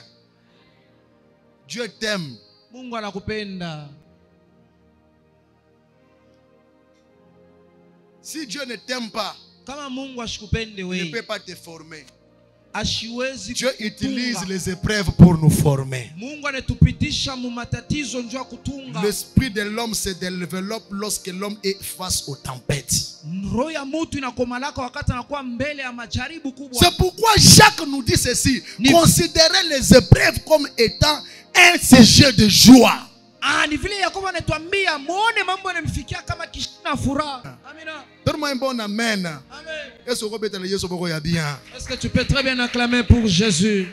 Speaker 1: Dieu t'aime.
Speaker 4: Mungu anakupenda.
Speaker 1: Si Dieu ne t'aime pas,
Speaker 4: Kama Mungu ashikupende
Speaker 1: il ne
Speaker 4: wewe,
Speaker 1: peut pas te former.
Speaker 4: ashiwezi
Speaker 1: Dieu
Speaker 4: kukutunga.
Speaker 1: utilise les épreuves pour nous former.
Speaker 4: Mungu anatupitisha mu matatizo njoo kutunga.
Speaker 1: L'esprit de l'homme se développe lorsque l'homme est face aux tempêtes.
Speaker 4: Roho ya mtu inakomalaka wakati anakuwa mbele ya majaribu kubwa.
Speaker 1: C'est pourquoi Jacques nous dit ceci.
Speaker 4: Ni-
Speaker 1: Considérez les épreuves comme étant un sujet de joie.
Speaker 4: Ni vile Yakobo anatuambia muone mambo yanamfikia kama kishina furaha. Amina.
Speaker 1: Donne-moi un bon amen.
Speaker 4: Amen.
Speaker 1: Est-ce que bien?
Speaker 4: Est-ce que tu peux très bien acclamer pour Jésus?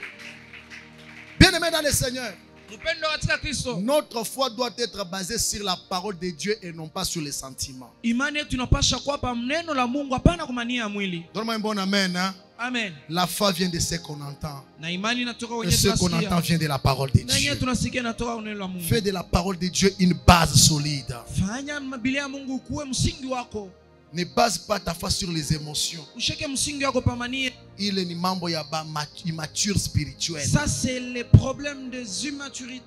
Speaker 1: Bien-aimé dans le Seigneur,
Speaker 4: Mpendo katika Kristo.
Speaker 1: notre foi doit être basée sur la parole de Dieu et non pas sur les sentiments.
Speaker 4: Imani yetu inapasha kuwa pa neno la Mungu, hapana kwa mania ya mwili.
Speaker 1: Donne-moi un bon amen. Hein?
Speaker 4: Amen.
Speaker 1: La foi vient de ce qu'on entend.
Speaker 4: Na imani inatoka
Speaker 1: Et
Speaker 4: kwenye
Speaker 1: ce qu'on entend
Speaker 4: tunasikia.
Speaker 1: vient de la parole de
Speaker 4: Na yenyewe
Speaker 1: Dieu.
Speaker 4: tunasikia inatoka neno la Mungu.
Speaker 1: Fais de la parole de Dieu une base solide.
Speaker 4: Fanya Biblia ya Mungu kuwe msingi wako.
Speaker 1: Ne base pas ta foi sur les émotions.
Speaker 4: Usheke msingi wako pa mania.
Speaker 1: Il est ni mambo ya ba immature spirituel.
Speaker 4: Ça c'est le problème des immatuриtés.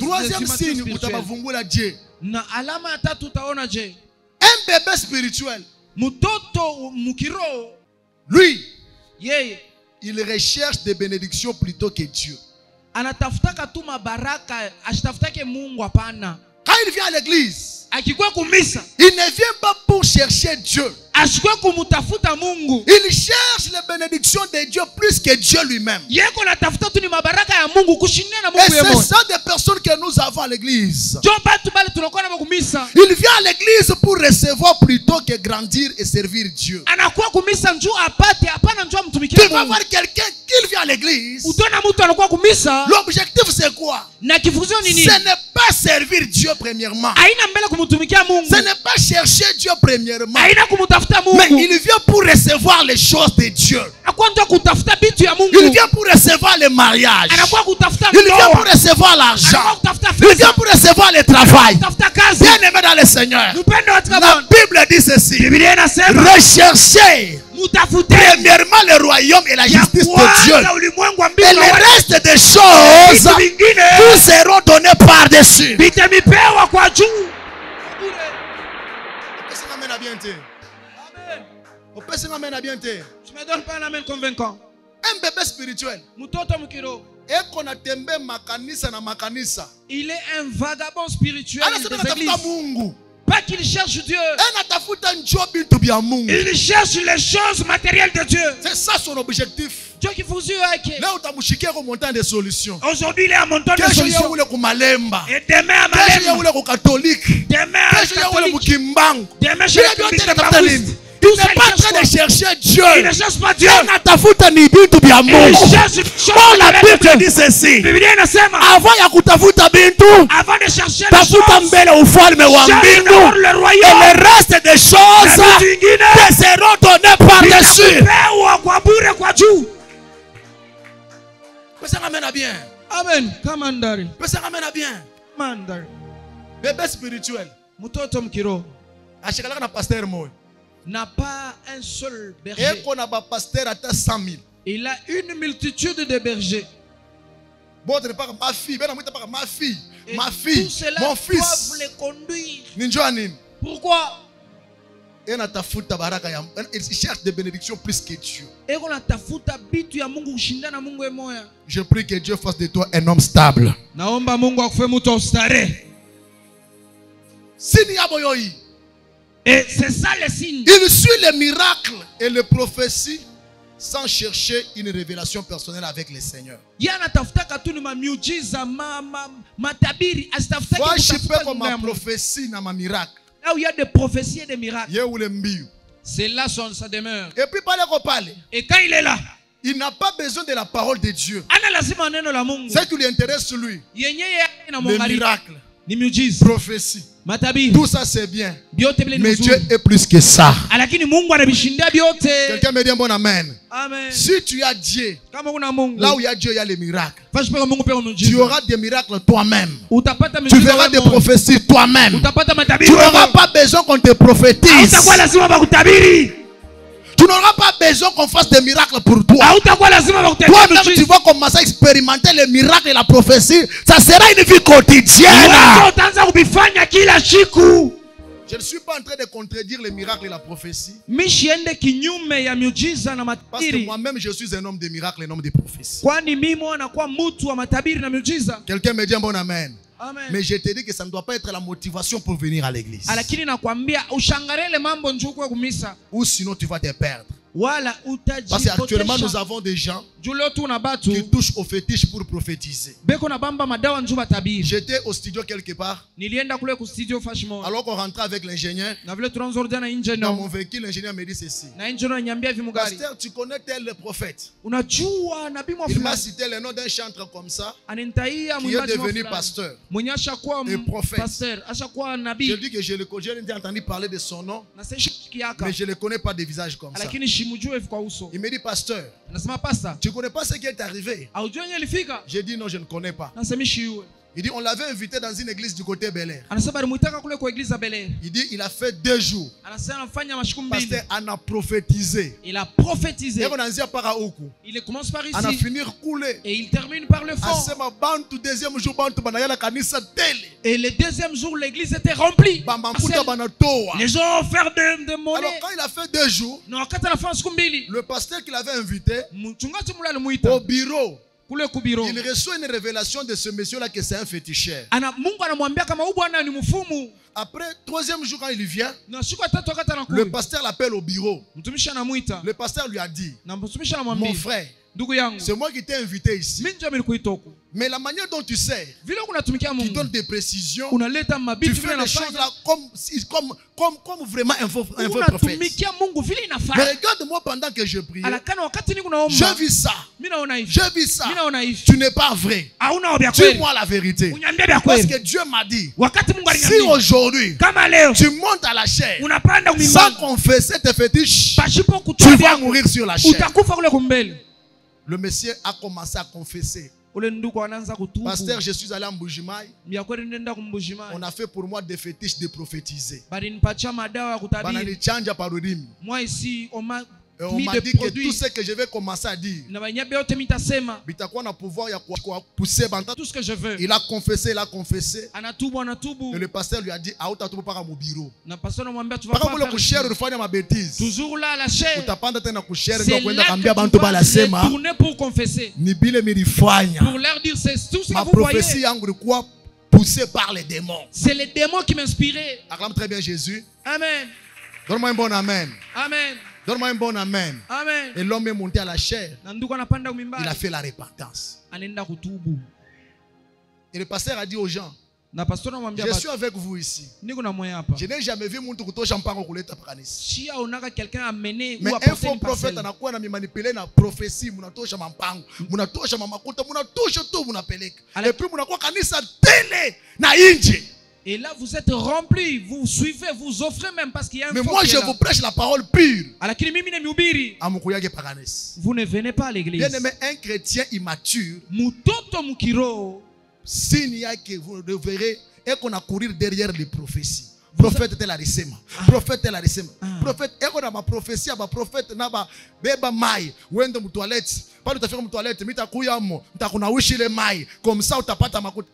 Speaker 1: Troisième signe, utabavungula Dieu.
Speaker 4: Na alama ya tatu utaona je?
Speaker 1: Un bébé spirituel,
Speaker 4: Mtoto mukiro
Speaker 1: lui,
Speaker 4: yeye
Speaker 1: il recherche des bénédictions plutôt que Dieu.
Speaker 4: anatafutaka tu mabaraka, asitafutake Mungu hapana.
Speaker 1: Quand il vient à l'église,
Speaker 4: Akikuwa kumisa,
Speaker 1: il ne vient pas pour chercher Dieu.
Speaker 4: asikuwa kumutafuta Mungu.
Speaker 1: Il cherche les bénédictions de Dieu plus que Dieu lui-même.
Speaker 4: Yeko natafuta tu ni mabaraka ya Mungu kushindia na
Speaker 1: Et
Speaker 4: Mungu
Speaker 1: c'est
Speaker 4: yeye.
Speaker 1: ça des personnes que nous avons à l'église.
Speaker 4: Jo batu bale tunakuwa na kumisa.
Speaker 1: Il vient à l'église pour recevoir plutôt que grandir et servir Dieu.
Speaker 4: Anakuwa kumisa njoo apate, hapana njoo
Speaker 1: Tu
Speaker 4: mtumikie
Speaker 1: vas
Speaker 4: Mungu.
Speaker 1: voir quelqu'un qui vient à l'église.
Speaker 4: Utona mtu anakuwa kumisa
Speaker 1: L'objectif c'est quoi?
Speaker 4: na kifuzio ni nini?
Speaker 1: Ce n'est pas servir Dieu premièrement.
Speaker 4: Haina mbele kumtumikia Mungu.
Speaker 1: Ce n'est pas chercher Dieu premièrement.
Speaker 4: Haina kumtafuta
Speaker 1: Mais
Speaker 4: Mungu.
Speaker 1: il vient pour recevoir les choses de Dieu.
Speaker 4: Anakuwa ndio kutafuta vitu ya Mungu.
Speaker 1: Il vient pour recevoir le mariage.
Speaker 4: Anakuwa kutafuta
Speaker 1: Il vient pour
Speaker 4: ndoa.
Speaker 1: recevoir l'argent.
Speaker 4: Anakuwa kutafuta
Speaker 1: Il vient
Speaker 4: fedha.
Speaker 1: pour recevoir le travail.
Speaker 4: Kutafuta kazi.
Speaker 1: Bien aimé dans le Seigneur.
Speaker 4: Mpendo katika
Speaker 1: La
Speaker 4: Bwana.
Speaker 1: Bible dit ceci.
Speaker 4: Biblia inasema
Speaker 1: Recherchez
Speaker 4: mtafute
Speaker 1: premièrement le royaume et la
Speaker 4: ya
Speaker 1: justice de
Speaker 4: kwanza
Speaker 1: Dieu.
Speaker 4: ulimwengu wa
Speaker 1: Et
Speaker 4: mbingu
Speaker 1: le
Speaker 4: na
Speaker 1: reste des choses
Speaker 4: vitu vingine
Speaker 1: vous seront donnés par-dessus.
Speaker 4: vitamipewa kwa juu. Tu me donnes pas un amen convaincant.
Speaker 1: Un bébé spirituel.
Speaker 4: Mtoto mkiro,
Speaker 1: Eko na tembe makanisa na makanisa.
Speaker 4: il est un vagabond spirituel
Speaker 1: Anasema
Speaker 4: des
Speaker 1: natafuta
Speaker 4: églises.
Speaker 1: Mungu.
Speaker 4: Pas pas qu'il cherche Dieu.
Speaker 3: Il cherche les choses matérielles de Dieu.
Speaker 1: C'est ça son objectif.
Speaker 4: Dieu qui vous yeux.
Speaker 1: Là où tu as mouchiqué au montant des solutions.
Speaker 3: Aujourd'hui, il est à montant de solutions. Et demain à Malemba.
Speaker 1: catholique.
Speaker 3: Demain à catholique. Demain chez les catholiques de Baoust.
Speaker 1: Il n'est pas en train de chercher Dieu.
Speaker 3: Il ne cherche pas Dieu.
Speaker 1: Il
Speaker 3: cherche
Speaker 1: la Bible dit ceci. Avant ya kutafuta bintu,
Speaker 3: avant de chercher
Speaker 1: tafuta mbele ufalme wa mbingu, et le reste des choses te seront données par-dessus. Personne amène bien.
Speaker 4: Amen. Kamandari.
Speaker 1: Personne amène bien.
Speaker 4: Mandari.
Speaker 1: Bébé spirituel.
Speaker 4: Mutoto mkiro.
Speaker 1: Achekalaka na pasteur moi.
Speaker 4: N'a pas un seul berger.
Speaker 1: Et qu'on a pas pasteur à 100 000.
Speaker 4: Il a une multitude de bergers.
Speaker 1: Bon, tu n'es pas ma fille. Ben, pas ma fille.
Speaker 4: Et
Speaker 1: Ma fille. Mon fils.
Speaker 4: Doivent les conduire.
Speaker 1: Ninjoanin.
Speaker 4: Pourquoi?
Speaker 1: Il cherche des bénédictions plus que Dieu. Je prie que Dieu fasse de toi un homme stable.
Speaker 4: Et c'est ça le signe.
Speaker 1: Il suit les miracles et les prophéties sans chercher une révélation personnelle avec le Seigneur. Va chipper comme ma prophétie dans ma miracle.
Speaker 4: Là où il y a des prophéties et des miracles. C'est là sa demeure.
Speaker 1: Et puis parler.
Speaker 4: Et quand il est là,
Speaker 1: il n'a pas besoin de la parole de Dieu. Ce qui lui intéresse lui, les miracles, prophéties. Tout ça c'est bien. Mais Dieu est plus que ça. Quelqu'un me dit un bon amen.
Speaker 4: Amen.
Speaker 1: Si tu as Dieu, là où il y a Dieu, il y a les miracles. Tu auras des miracles toi-même. Tu verras des prophéties toi-même. Tu n'auras pas besoin qu'on te prophétise. Tu n'auras pas besoin qu'on fasse des miracles pour toi. Toi-même, tu vas commencer à expérimenter les miracles et la prophétie. Ça sera une vie quotidienne. Je ne suis pas en train de contredire les miracles et la prophétie. Parce que moi-même, je suis un homme de miracles et un homme de prophétie. Quelqu'un me dit un bon amen.
Speaker 4: Amen.
Speaker 1: Mais je te dis que ça ne doit pas être la motivation pour venir à l'église. Ou sinon tu vas te perdre. Parce qu'actuellement nous avons des gens qui touchent au fétiche pour prophétiser. J'étais au studio quelque part. Alors qu'on rentrait avec l'ingénieur, dans mon véhicule, l'ingénieur me dit ceci: Pasteur, tu connais tel prophète? Il m'a cité le nom d'un chanteur comme ça qui est devenu pasteur et prophète. Je dis que j'ai entendu parler de son nom, mais je ne le connais pas de visage comme ça. Il me dit: Pasteur, tu ne connais pas ce qui est arrivé? J'ai dit: non, je ne connais pas. Il dit: on l'avait invité dans une église du côté Bel Air. Il dit: il a fait 2 jours. Pasteur en a prophétisé.
Speaker 4: Il a prophétisé.
Speaker 1: Il
Speaker 4: commence par ici.
Speaker 1: On a fini couler.
Speaker 4: Et il termine par le fond. Et le deuxième jour, l'église était remplie. Les gens ont offert de monnaie.
Speaker 1: Alors quand il a fait 2 jours, le pasteur qu'il avait invité au bureau, il reçoit une révélation de ce monsieur-là que c'est un féticheur. Après 3e jour quand il vient, le pasteur l'appelle au bureau. Le pasteur lui a dit: mon frère, c'est moi qui t'ai invité ici. Mais la manière dont tu sais, tu donnes des précisions, tu fais les choses là comme vraiment un faux prophète. Mais regarde-moi pendant que je prie. Je vis ça. Je vis ça. Tu n'es pas vrai. Dis-moi la vérité. Parce que Dieu m'a dit: si aujourd'hui tu montes à la chair sans confesser tes fétiches, tu vas mourir sur la chair. Le monsieur a commencé à confesser: Pasteur, je suis allé en Mbujimai. On a fait pour moi des fétiches de prophétiser.
Speaker 4: Moi ici, on m'a
Speaker 1: on m'a dit que tout ce que je vais commencer à dire,
Speaker 4: tout ce que je veux.
Speaker 1: Il a confessé, il a confessé. Et le pasteur lui a dit:
Speaker 4: toujours là, la chair.
Speaker 1: C'est
Speaker 4: là que tu vas tourner pour confesser. Pour leur dire: c'est tout ce que vous voyez.
Speaker 1: poussé par les démons.
Speaker 4: C'est les démons qui m'inspiraient.
Speaker 1: Acclame très bien Jésus.
Speaker 4: Amen.
Speaker 1: Donne-moi un bon amen.
Speaker 4: Amen.
Speaker 1: Donne-moi un bon amen.
Speaker 4: Amen.
Speaker 1: Et l'homme est monté à la chair.
Speaker 4: Nanduka napanda
Speaker 1: Il
Speaker 4: kumimbali.
Speaker 1: a fait la repentance.
Speaker 4: Anenda kutubu.
Speaker 1: Et le pasteur a dit aux gens,
Speaker 4: Na pastor namwambia
Speaker 1: je
Speaker 4: batu,
Speaker 1: suis avec vous ici.
Speaker 4: niko na moyo hapa.
Speaker 1: Je n'ai jamais vu mtu kutosha mpango kuleta pakanisi.
Speaker 4: Shia unaka quelqu'un amener
Speaker 1: Mais
Speaker 4: ou
Speaker 1: un
Speaker 4: apporter
Speaker 1: faux
Speaker 4: une
Speaker 1: prophète
Speaker 4: parcelle.
Speaker 1: anakuwa na manipulé na prophétie, munatosha mampango, munatosha mamakuta, munatosha tout munapeleka. Et puis munakuwa kanisa tele na inje.
Speaker 4: Et là vous êtes remplis, vous suivez, vous offrez même parce qu'il y a un
Speaker 1: Mais
Speaker 4: faux
Speaker 1: moi
Speaker 4: qui est
Speaker 1: je
Speaker 4: là.
Speaker 1: vous prêche la parole pure.
Speaker 4: Lakini mimi nimehubiri.
Speaker 1: Amukuyake pakanisi.
Speaker 4: Vous ne venez pas à l'église.
Speaker 1: Bien aimé, un chrétien immature,
Speaker 4: Mutoto mukiro.
Speaker 1: signe que vous devrez et qu'on a courir derrière les prophéties. Prophète tel arisema. Prophète tel arisema. Prophète et qu'on a ma prophétie ba prophète na ba beba mai. Wende mu toilette. Pas de faire mu toilette, mita kuyamo, mtakuna wishi le mai comme ça utapata makuta.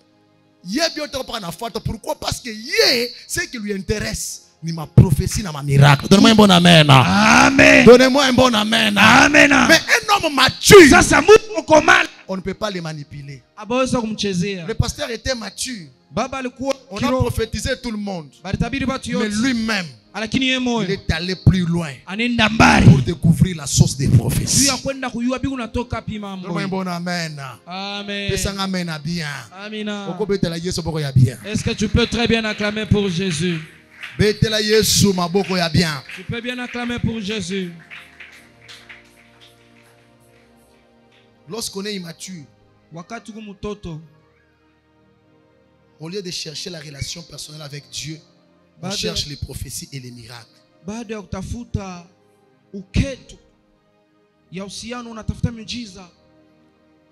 Speaker 1: Yebi yote pas na fata. Pourquoi? Parce que ce qui lui intéresse ni ma prophétie na ma miracle. Donnez-moi un bon amen.
Speaker 4: Amen.
Speaker 1: Donnez-moi un bon amen.
Speaker 4: Amen.
Speaker 1: Mais un homme mature,
Speaker 4: Sasa mtu komala.
Speaker 1: on ne peut pas les manipuler.
Speaker 4: Abaweza kumchezea.
Speaker 1: Le pasteur était mature.
Speaker 4: Baba alikuwa
Speaker 1: On a
Speaker 4: kiro.
Speaker 1: prophétisé tout le monde.
Speaker 4: Balitabiri watu
Speaker 1: Mais
Speaker 4: yote.
Speaker 1: lui-même,
Speaker 4: Lakini yeye
Speaker 1: il
Speaker 4: moyo
Speaker 1: est allé plus loin
Speaker 4: anaenda mbali.
Speaker 1: pour découvrir la source des
Speaker 4: Juu
Speaker 1: prophéties.
Speaker 4: ya kwenda kujua bibi unatoka wapi mambo.
Speaker 1: Donne-moi un bon amen.
Speaker 4: Amen.
Speaker 1: Pesa nga amen à bien.
Speaker 4: Amina.
Speaker 1: Oko betela Yesu boko ya bien.
Speaker 4: Est-ce que tu peux très bien acclamer pour Jésus?
Speaker 1: Betela Yesu maboko ya bien.
Speaker 4: Tu peux bien acclamer pour Jésus.
Speaker 1: Lorsqu'on est immature,
Speaker 4: Wakati uko mtoto,
Speaker 1: au lieu de chercher la relation personnelle avec Dieu, on
Speaker 4: Baada-
Speaker 1: cherche les prophéties et les miracles.
Speaker 4: baada ya kutafuta uketu ya uhusiano unatafuta miujiza.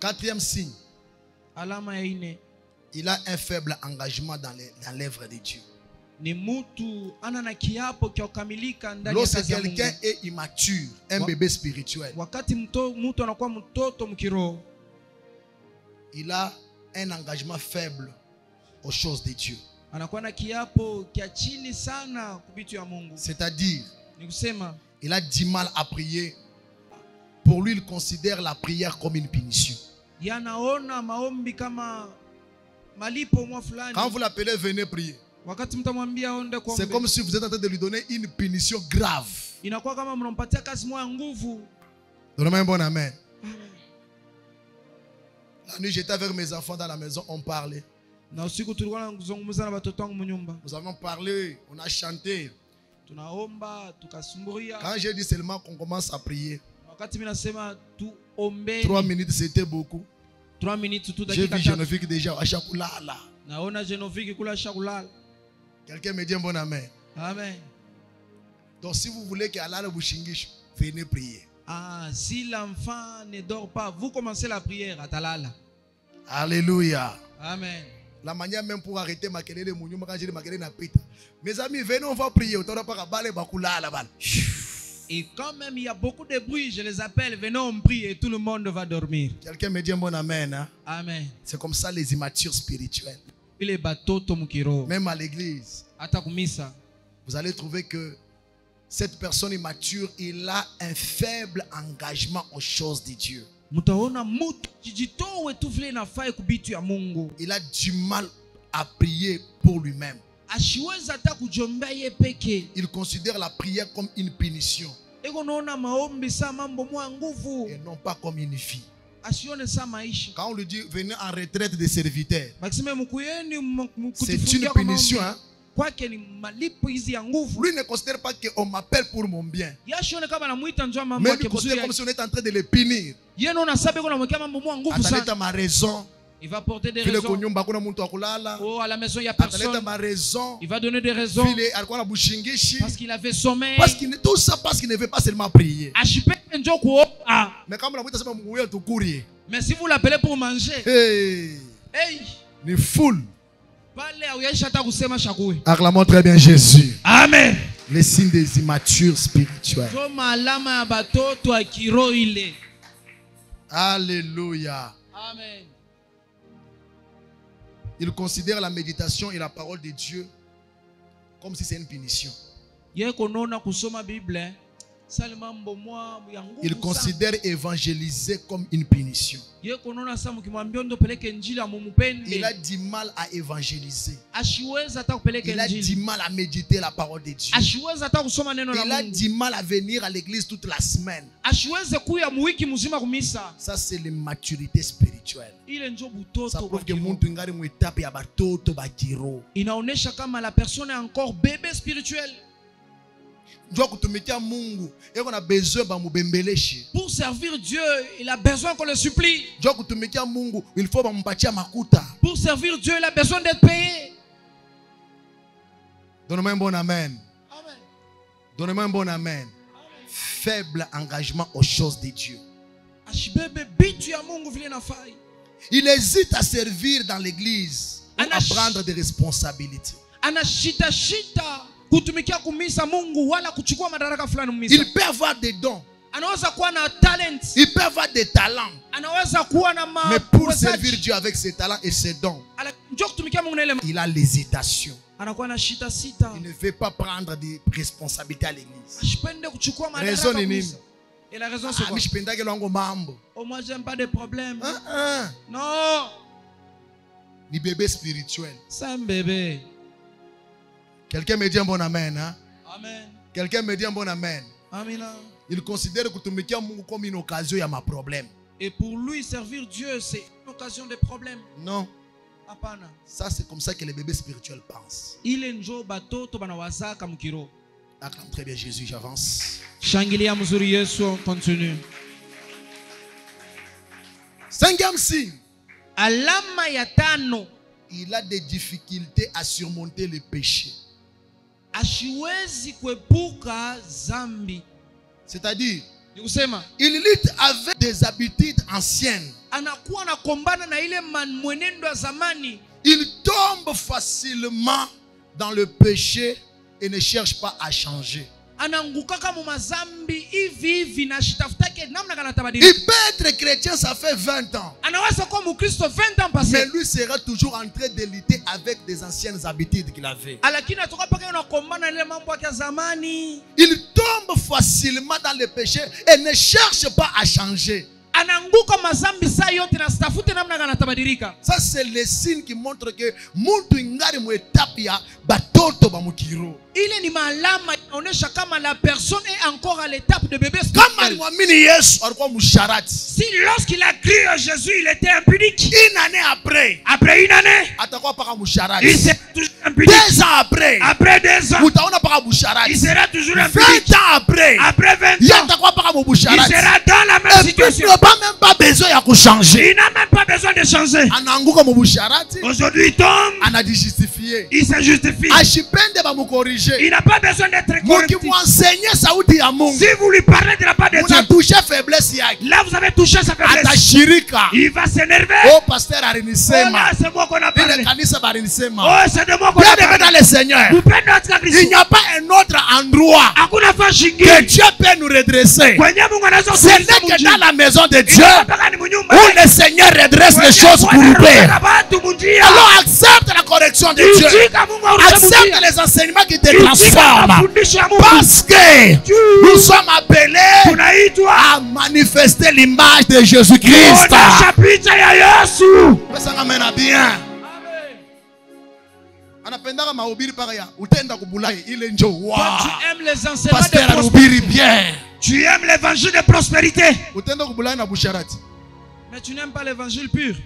Speaker 1: Quatrième signe,
Speaker 4: Alama ya ine
Speaker 1: il a un faible engagement dans l'œuvre de Dieu.
Speaker 4: ni mtu ana na kiapo cha kukamilika ndani ya
Speaker 1: Lorsque
Speaker 4: kazi ya Mungu.
Speaker 1: quelqu'un est immature, un bébé spirituel,
Speaker 4: Wakati mtu anakuwa mtoto mkiroho,
Speaker 1: il a un engagement faible aux choses de Dieu.
Speaker 4: anakuwa na kiapo kia chini sana kubitu ya Mungu.
Speaker 1: C'est-à-dire,
Speaker 4: Ni kusema
Speaker 1: il a du mal à prier. Pour lui, il considère la prière comme une punition.
Speaker 4: yanaona maombi kama malipo mwa fulani.
Speaker 1: Quand vous l'appelez, venez prier.
Speaker 4: Wakati mtamwambia onde
Speaker 1: C'est
Speaker 4: kuombe,
Speaker 1: comme si vous êtes en train de lui donner une punition grave.
Speaker 4: inakuwa kama mnampatia kazi moja nguvu.
Speaker 1: Donnez-moi un bon amen. La nuit, j'étais avec mes enfants dans la maison, on parlait.
Speaker 4: Na usiku tulikuwa tunazungumza na watoto wangu mnyumba,
Speaker 1: Nous avons parlé, on a chanté.
Speaker 4: tunaomba tukasumburia.
Speaker 1: Quand j'ai dit seulement qu'on commence à prier,
Speaker 4: Wakati mimi nasema tuombe
Speaker 1: 3 minutes c'était beaucoup.
Speaker 4: 3 minutes tu
Speaker 1: J'ai
Speaker 4: dakika
Speaker 1: vu
Speaker 4: tatu,
Speaker 1: Geneviève déjà à Chakulala.
Speaker 4: naona Genoviki kula shakulala.
Speaker 1: Quelqu'un me dit un bon amen.
Speaker 4: Amen.
Speaker 1: Donc si vous voulez qu'Allah vous chingish, venez prier.
Speaker 4: Ah, si l'enfant ne dort pas, vous commencez la prière, atalala.
Speaker 1: Alléluia.
Speaker 4: Amen.
Speaker 1: La manière même pour arrêter ma kelele munyuma quand j'ai dit ma kelele na pita. Mes amis, venez, on va prier. On t'aura pas balé bakulala bal.
Speaker 4: Et quand même il y a beaucoup de bruit, je les appelle, venez on prie et tout le monde va dormir.
Speaker 1: Quelqu'un me dit un bon amen. Hein?
Speaker 4: Amen.
Speaker 1: C'est comme ça les immatures spirituels.
Speaker 4: Ile batoto mukiro,
Speaker 1: Même à l'église,
Speaker 4: hata kumisa,
Speaker 1: vous allez trouver que cette personne immature, il a un faible engagement aux choses de Dieu.
Speaker 4: mutaona mutu jijitowe tu vile nafai kubitu ya Mungu.
Speaker 1: Il a du mal à prier pour lui-même.
Speaker 4: Ashiweza hata kujombea ye peke.
Speaker 1: Il considère la prière comme une punition
Speaker 4: Eko naona maombi sa mambo mwa nguvu.
Speaker 1: et non pas comme une vie.
Speaker 4: Asione sa maisha.
Speaker 1: Quand on lui dit venez en retraite des serviteurs,
Speaker 4: Bakisema mukuyeni
Speaker 1: c'est une
Speaker 4: kutifungia kwa
Speaker 1: punition.
Speaker 4: maombi.
Speaker 1: Hein?
Speaker 4: Kwake ni malipo hizi ya nguvu.
Speaker 1: Lui ne considère pas qu'on m'appelle pour mon bien.
Speaker 4: Yashone kama namuita njoo mambo
Speaker 1: Mais
Speaker 4: yake
Speaker 1: lui considère
Speaker 4: mzuri.
Speaker 1: comme si on était en train de le punir.
Speaker 4: Yeye naona sabe kuna mwekea mambo mwa nguvu
Speaker 1: Ataleta
Speaker 4: sana.
Speaker 1: ma raison.
Speaker 4: Il va porter des
Speaker 1: Vile
Speaker 4: raisons.
Speaker 1: kunyumba kuna mtu akulala.
Speaker 4: Oh, à la maison il y a
Speaker 1: Ataleta
Speaker 4: personne.
Speaker 1: ma raison.
Speaker 4: Il va donner des raisons
Speaker 1: Vile alikuwa na bushingishi.
Speaker 4: parce qu'il avait sommeil.
Speaker 1: Parce qu'il tout ça parce qu'il ne veut pas seulement prier.
Speaker 4: Ashipende njoo kuomba.
Speaker 1: Mais quand on a sema mungu tu courir.
Speaker 4: Mais si vous l'appelez pour manger,
Speaker 1: Hey,
Speaker 4: hey,
Speaker 1: ni full.
Speaker 4: pale hauyaisha hata kusema shakui.
Speaker 1: Acclamons très bien Jésus.
Speaker 4: Amen.
Speaker 1: Les signes des immatures spirituels.
Speaker 4: Soma alama ya batoto ya kiroho ile.
Speaker 1: Alléluia.
Speaker 4: Amen.
Speaker 1: Il considère la méditation et la parole de Dieu comme si c'est une punition.
Speaker 4: Yeye konaona kusoma Biblia
Speaker 1: Il considère évangéliser comme une punition. Il a du mal à évangéliser. Il a du mal à méditer la parole de Dieu. Il a du mal à venir à l'église toute la semaine. Ça, c'est la maturité spirituelle. Ça prouve que
Speaker 4: la personne est encore bébé spirituel. Pour servir Dieu, il a besoin qu'on le supplie. Pour servir Dieu, il a besoin d'être payé.
Speaker 1: Donnez-moi un bon amen.
Speaker 4: Amen.
Speaker 1: Donnez-moi un bon amen. Faible engagement aux choses de Dieu. Il hésite à servir dans l'église ou à prendre des responsabilités. Il peut avoir des dons. Il peut avoir des talents. Mais pour servir Dieu avec ses talents et ses dons, il a l'hésitation. Il ne veut pas prendre des responsabilités à l'église. Raison est
Speaker 4: et la raison c'est quoi? Oh, moi j'aime pas de problèmes. Non.
Speaker 1: Ni bébé spirituel.
Speaker 4: C'est un bébé.
Speaker 1: Quelqu'un me dit un bon amen. Hein?
Speaker 4: Amen.
Speaker 1: Quelqu'un me dit un bon amen.
Speaker 4: Amen.
Speaker 1: Il considère que tu me tiens comme une occasion, il y a ma problème.
Speaker 4: Et pour lui, servir Dieu, c'est une occasion de problème.
Speaker 1: Non. Ça, c'est comme ça que les bébés spirituels pensent. Acclame très bien Jésus, j'avance.
Speaker 4: Continue.
Speaker 1: Cinquième signe.
Speaker 4: Alama ya tano.
Speaker 1: Il a des difficultés à surmonter le péché.
Speaker 4: Ashiwezi kuepuka zambi.
Speaker 1: C'est-à-dire, il lutte avec des habitudes anciennes. Il tombe facilement dans le péché et ne cherche pas à changer. Il peut être chrétien, ça fait 20 ans. Mais lui sera toujours en train de lutter avec des anciennes habitudes qu'il avait. Il tombe facilement dans le péché et ne cherche pas à changer. Ça c'est le signe qui montre que
Speaker 4: la personne est encore à l'étape de bébé. Si lorsqu'il a cru à Jésus, il était impunique.
Speaker 1: Une année après,
Speaker 4: une année,
Speaker 1: il sera toujours impunique. 2 ans après,
Speaker 4: 2 ans,
Speaker 1: il
Speaker 4: sera toujours impunique.
Speaker 1: 20 ans après,
Speaker 4: 20 ans,
Speaker 1: il
Speaker 4: sera dans la même situation.
Speaker 1: Il n'a même pas besoin de changer.
Speaker 4: Il n'a même pas besoin de changer. Aujourd'hui, il tombe. Il se justifie. Il n'a pas besoin d'être corrigé. Si vous lui parlez de la part de Dieu, là vous avez touché sa faiblesse. Il va s'énerver.
Speaker 1: Oh, pasteur Arinisema.
Speaker 4: C'est moi qu'on a parlé.
Speaker 1: Oh,
Speaker 4: c'est de moi qu'on a parlé.
Speaker 1: Dans le Seigneur.
Speaker 4: Il
Speaker 1: n'y a pas un autre endroit que Dieu peut nous redresser. Ce n'est que dans la maison de Dieu où le Seigneur redresse les choses pour nous. Alors accepte la correction de Dieu. Accepte les enseignements qui te transforment. Parce que nous sommes appelés à manifester l'image de Jésus-Christ. Bien.
Speaker 4: Tu aimes les enseignements de prospérité. Tu aimes l'évangile de prospérité. Mais tu n'aimes pas l'évangile pur.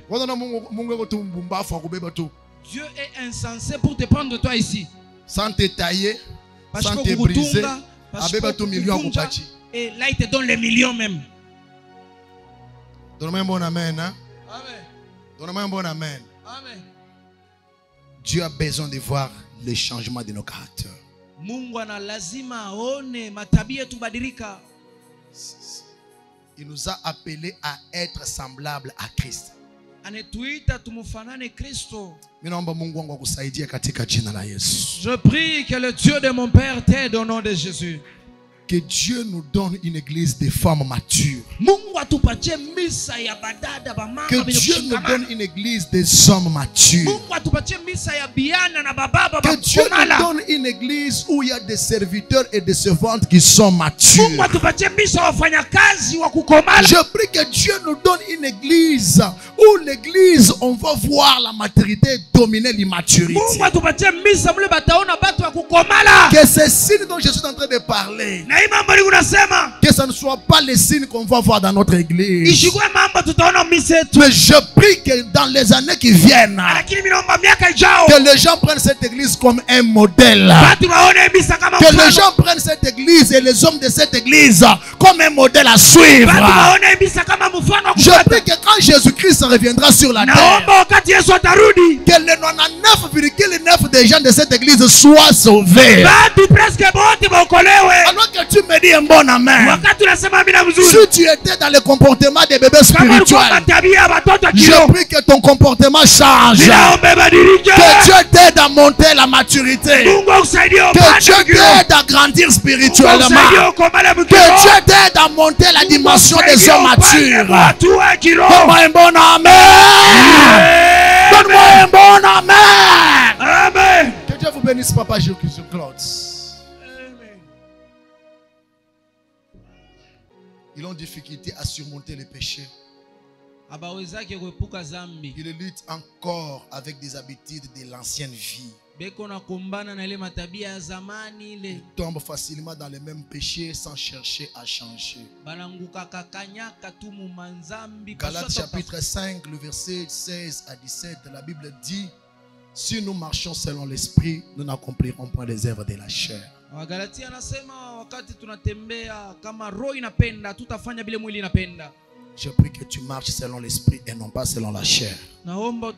Speaker 4: Dieu est insensé pour te prendre toi ici.
Speaker 1: Sans te tailler, sans te briser.
Speaker 4: Et là il te donne les millions même.
Speaker 1: Donne-moi un bon amen. Hein?
Speaker 4: Amen.
Speaker 1: Donne-moi un bon amen.
Speaker 4: Amen.
Speaker 1: Dieu a besoin de voir les changements de nos caractères. Il nous a appelés à être semblables à Christ.
Speaker 4: Je prie que le Dieu de mon Père t'aide au nom de Jésus.
Speaker 1: Que Dieu nous donne une église de femmes matures. Que Dieu nous donne une église des hommes matures. Que Dieu nous donne une église où il y a des serviteurs et des servantes qui sont matures. Je prie que Dieu nous donne une église où l'église, on va voir la maturité dominer l'immaturité. Que ces signes dont je suis en train de parler, que ce ne soit pas les signes qu'on va voir dans notre église. Mais je prie que dans les années qui viennent, que les gens prennent cette église comme un modèle. Que les gens prennent cette église et les hommes de cette église comme un modèle à suivre. Je prie que quand Jésus-Christ reviendra sur la terre, que les 99,9 des gens de cette église soient sauvés. Alors que tu me dis un bon amen. Si tu étais dans le comportement des bébés spirituels, je prie que ton comportement change. Que Dieu t'aide à monter la maturité. Que Dieu t'aide à grandir spirituellement. Que Dieu t'aide à monter la dimension des hommes matures. Donne-moi un bon amen. Donne-moi un bon amen. Amen. Que Dieu vous bénisse, Papa Jésus-Claude. Ils ont difficulté à surmonter les péchés. Ils luttent encore avec des habitudes de l'ancienne vie. Ils tombent facilement dans les mêmes péchés sans chercher à changer. Galates chapitre 5, le verset 16 à 17, la Bible dit: si nous marchons selon l'esprit, nous n'accomplirons point les œuvres de la chair. Je prie que tu marches selon l'esprit et non pas selon la chair. Donne-moi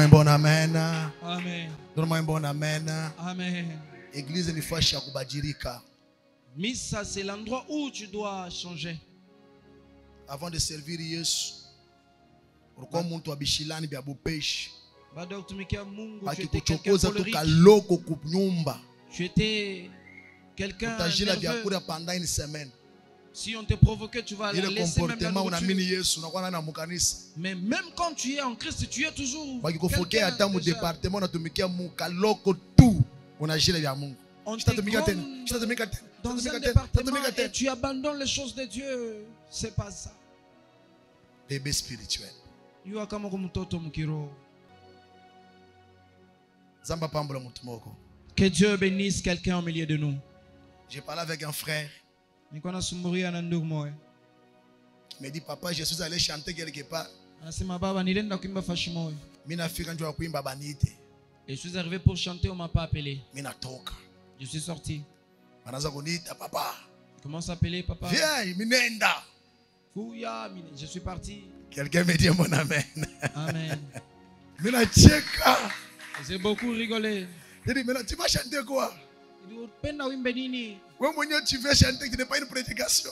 Speaker 1: un bon amen. Amen. Donne-moi un bon amen. Amen. Église ni fashi akubadilika.
Speaker 4: Missa, c'est l'endroit où tu dois changer.
Speaker 1: Avant de servir Yesu, pourquoi muntu abishilani bya bupeshi?
Speaker 4: Tu étais quelqu'un nerveux.
Speaker 1: Pendant une semaine.
Speaker 4: Si on te provoquait, tu vas laisser même la nourriture. Mais même quand tu es en Christ, tu es toujours quelqu'un déjà. On te dans un département et tu abandonnes les choses de Dieu. C'est pas ça.
Speaker 1: Bébé spirituel.
Speaker 4: Que Dieu bénisse quelqu'un au milieu de nous.
Speaker 1: J'ai parlé avec un frère. Il me dit: papa, je suis allé chanter quelque part.
Speaker 4: Et je suis arrivé pour chanter, on ne m'a pas appelé. Je suis sorti.
Speaker 1: Papa.
Speaker 4: Comment s'appeler, papa?
Speaker 1: Viens, Minenda.
Speaker 4: Je suis parti.
Speaker 1: Quelqu'un me dit mon amen.
Speaker 4: Amen. J'ai beaucoup rigolé.
Speaker 1: J'ai dit: mais tu vas chanter quoi? Tu veux chanter, ce n'est pas une prédication.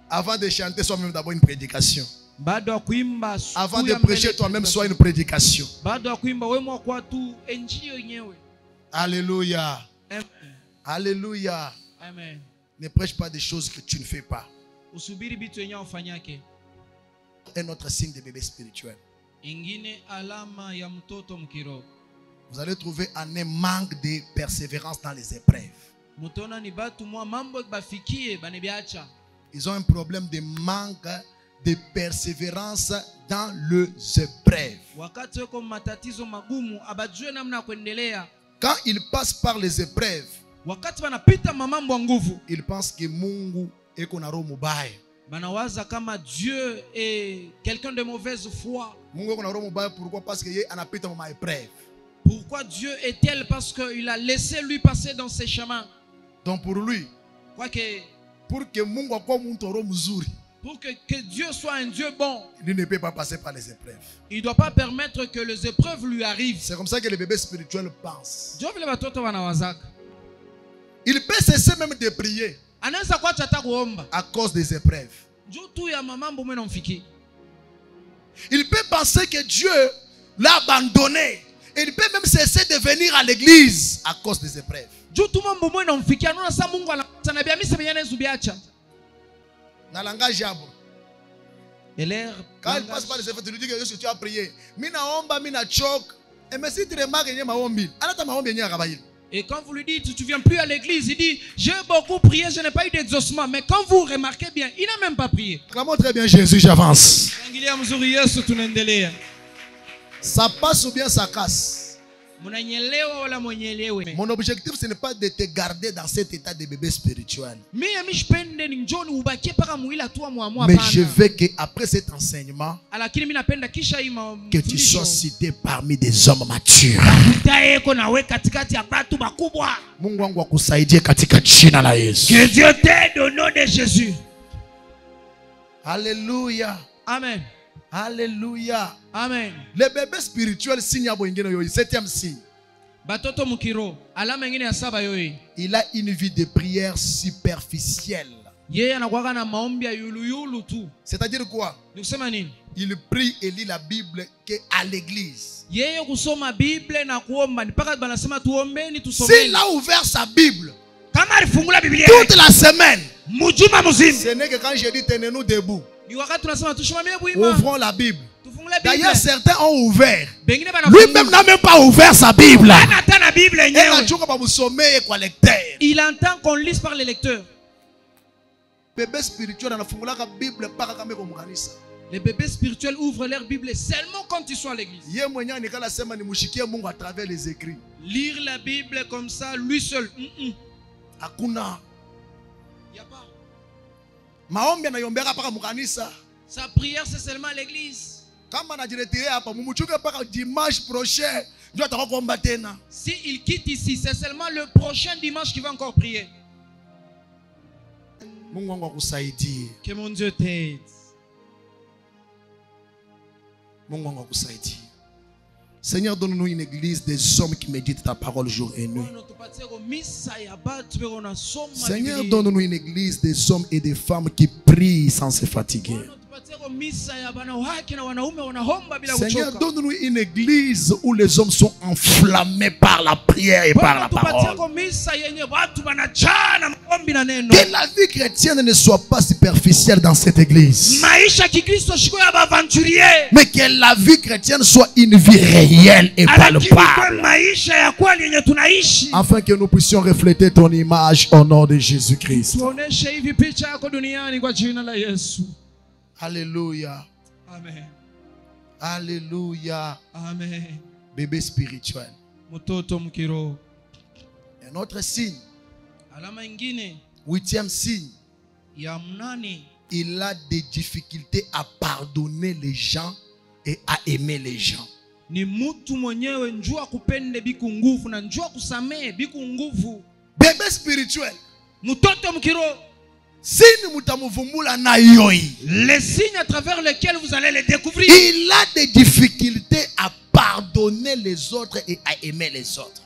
Speaker 1: Avant de chanter, sois même d'abord une prédication. Avant de prêcher, toi-même, sois une prédication. Alléluia.
Speaker 4: Amen.
Speaker 1: Alléluia.
Speaker 4: Amen.
Speaker 1: Ne prêche pas des choses que tu ne fais pas. Un autre signe de bébé spirituel. Vous allez trouver un manque de persévérance dans les épreuves. Ils ont un problème de manque de persévérance dans les épreuves. Quand ils passent par les épreuves, ils pensent que Mungu eko na roho mubaya.
Speaker 4: Banawaza kama Dieu est quelqu'un de mauvaise foi.
Speaker 1: Mungu eko na roho mubaya pourquoi? Parce que yeye anapita ma épreuve.
Speaker 4: Pourquoi Dieu est tel? Parce qu'il a laissé lui passer dans ses chemins.
Speaker 1: Donc pour lui,
Speaker 4: pour
Speaker 1: que Mungu akwa muntu roho mzuri,
Speaker 4: pour que Dieu soit un Dieu bon,
Speaker 1: il ne peut pas passer par les épreuves.
Speaker 4: Il ne doit pas permettre que les épreuves lui arrivent.
Speaker 1: C'est comme ça que les bébés spirituels pensent. Il peut cesser même de prier à cause des épreuves. Il peut penser que Dieu l'a abandonné Il peut même cesser de venir à l'église à cause des épreuves. Dans le langage yabo. Quand il passe par les épreuves, tu lui dis que tu as prié.
Speaker 4: Et quand vous lui dites, tu ne viens plus à l'église, il dit, j'ai beaucoup prié, je n'ai pas eu d'exaucement. Mais quand vous remarquez bien, il n'a même pas prié.
Speaker 1: Clamons très bien Jésus, j'avance. Ça passe ou bien ça casse. Mon objectif, ce n'est pas de te garder dans cet état de bébé spirituel. Mais je veux qu'après cet enseignement, que tu sois cité parmi des hommes matures.
Speaker 4: Que Dieu t'aide au nom de Jésus.
Speaker 1: Alléluia.
Speaker 4: Amen.
Speaker 1: Alléluia.
Speaker 4: Amen.
Speaker 1: Le bébé spirituel signe à Boingeno, septième signe. Il a une vie de prière superficielle. C'est-à-dire quoi? Il prie et lit la Bible qu'à l'église. S'il a ouvert sa Bible toute la semaine, ce n'est que quand j'ai dit tenez-nous debout, ouvrons la Bible. D'ailleurs, certains ont ouvert. Lui-même n'a même pas ouvert sa Bible.
Speaker 4: Il entend qu'on lise par les lecteurs.
Speaker 1: Les
Speaker 4: bébés spirituels ouvrent leur Bible seulement quand ils sont à l'église. Lire la Bible comme ça, lui seul.
Speaker 1: Akuna.
Speaker 4: Il n'y a pas.
Speaker 1: Sa
Speaker 4: prière, c'est seulement à l'église. Si il quitte ici, c'est seulement le prochain dimanche qu'il va encore prier. Que mon Dieu t'aide.
Speaker 1: Seigneur, donne-nous une église des hommes qui méditent ta parole jour et nuit. Seigneur, donne-nous une église des hommes et des femmes qui prient sans se fatiguer. Seigneur, donne-nous une église où les hommes sont enflammés par la prière et par la parole. Que la vie chrétienne ne soit pas superficielle dans cette église, mais que la vie chrétienne soit une vie réelle et palpable, afin que nous puissions refléter ton image au nom de Jésus-Christ. Alléluia.
Speaker 4: Amen.
Speaker 1: Alléluia.
Speaker 4: Amen.
Speaker 1: Bébé spirituel. Un autre signe. Huitième signe. Il a des difficultés à pardonner les gens et à aimer les gens. Bébé spirituel.
Speaker 4: Les signes à travers lesquels vous allez les découvrir.
Speaker 1: Il a des difficultés à pardonner les autres et à aimer les autres.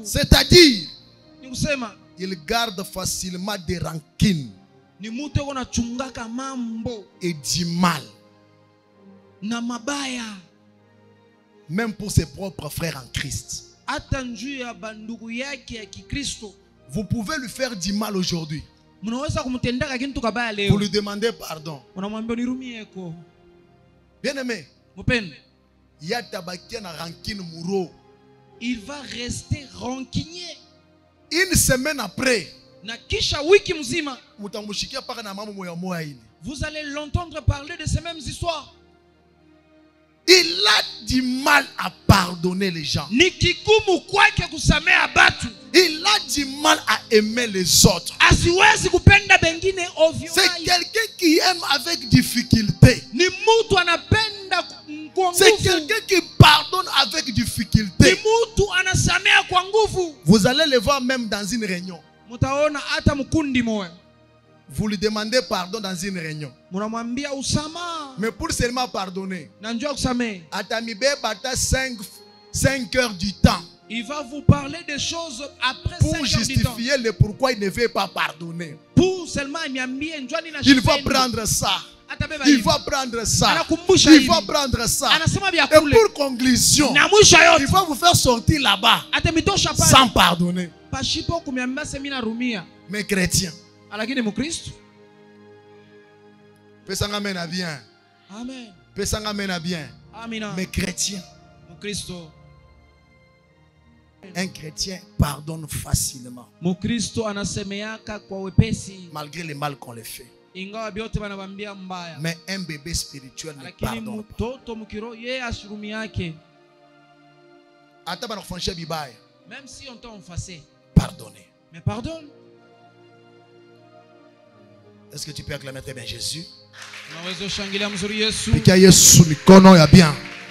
Speaker 1: C'est-à-dire, il garde facilement des rancines et du mal, même pour ses propres frères en Christ. Vous pouvez lui faire du mal aujourd'hui. Vous lui demandez pardon. Bien aimé,
Speaker 4: il va rester rancunier.
Speaker 1: Une semaine après,
Speaker 4: vous allez l'entendre parler de ces mêmes histoires.
Speaker 1: Il a du mal à pardonner les gens. Il a du mal à aimer les autres. C'est quelqu'un qui aime avec difficulté. C'est quelqu'un qui pardonne avec difficulté. Vous allez le voir même dans une réunion. Vous lui demandez pardon dans une réunion. Mais pour seulement pardonner, 5 heures du temps.
Speaker 4: Il va vous parler des choses après 5 heures
Speaker 1: pour justifier le pourquoi il ne veut pas pardonner.
Speaker 4: Pour seulement
Speaker 1: il va prendre ça. Il va prendre ça. Il va prendre ça. Et pour conclusion, il va vous faire sortir là-bas sans pardonner. Mais chrétien. Pesanga mena bien.
Speaker 4: Amen.
Speaker 1: Pesanga mena bien. Mais chrétien. Un chrétien pardonne facilement. Malgré les mal qu'on les fait. Mais un bébé spirituel ne pardonne pas.
Speaker 4: Même si on t'a offensé,
Speaker 1: pardonnez.
Speaker 4: Mais pardonne.
Speaker 1: Est-ce que tu peux acclamer très bien Jésus?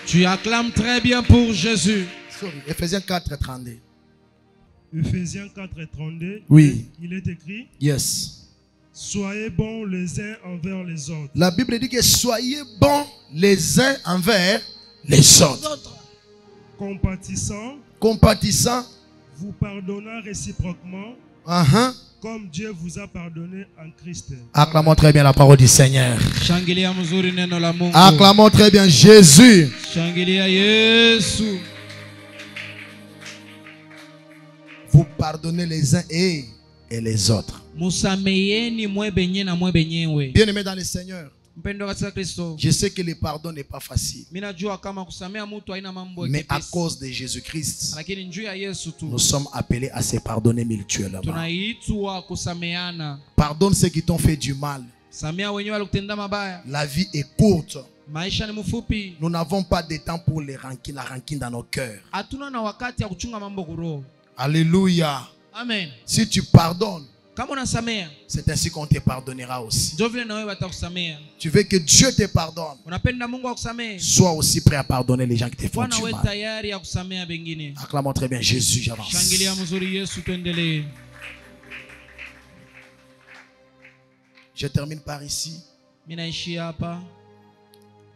Speaker 4: Tu acclames très bien pour Jésus.
Speaker 1: Ephésiens 4:32.
Speaker 5: Ephésiens 4:32.
Speaker 1: Oui.
Speaker 5: Il est écrit.
Speaker 1: Yes.
Speaker 5: Soyez bons les uns envers les autres.
Speaker 1: La Bible dit que soyez bons les uns envers les autres.
Speaker 5: Compatissant.
Speaker 1: Compatissant.
Speaker 5: Vous pardonnant réciproquement. Comme Dieu vous a pardonné en Christ.
Speaker 1: Acclamons très bien la parole du Seigneur. Acclamons très bien Jésus. Vous pardonnez les uns et les autres. Bien-aimés dans le Seigneur, je sais que le pardon n'est pas facile. Mais à cause de Jésus-Christ, nous sommes appelés à se pardonner mutuellement. Pardonne ceux qui t'ont fait du mal. La vie est courte. Nous n'avons pas de temps pour la rancune dans nos cœurs. Alléluia.
Speaker 4: Amen.
Speaker 1: Si tu pardonnes, c'est ainsi qu'on te pardonnera aussi. Tu veux que Dieu te pardonne. Sois aussi prêt à pardonner les gens qui te font du mal. Acclamons très bien Jésus, j'avance. Je termine par ici.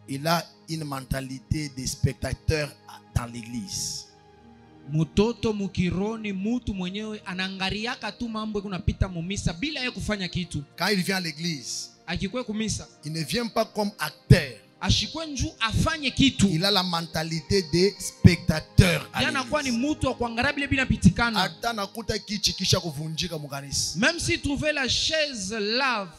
Speaker 1: Il a une mentalité de spectateur dans l'église.
Speaker 4: Mutoto mukironi mutu mwenyewe anangariaka tu mambo kunapita mumisa bila yeye kufanya kitu.
Speaker 1: Quand il vient à l'église,
Speaker 4: akikwe kumisa,
Speaker 1: il ne vient pas comme acteur.
Speaker 4: Ashikwe nju afanye kitu.
Speaker 1: Il a la mentalité de spectateur.
Speaker 4: Yana kwa ni mutu wa kuangalia bila binapitikana.
Speaker 1: Hata nakuta kichi kisha kuvunjika mukanisa.
Speaker 4: Même si trouver la chaise lave,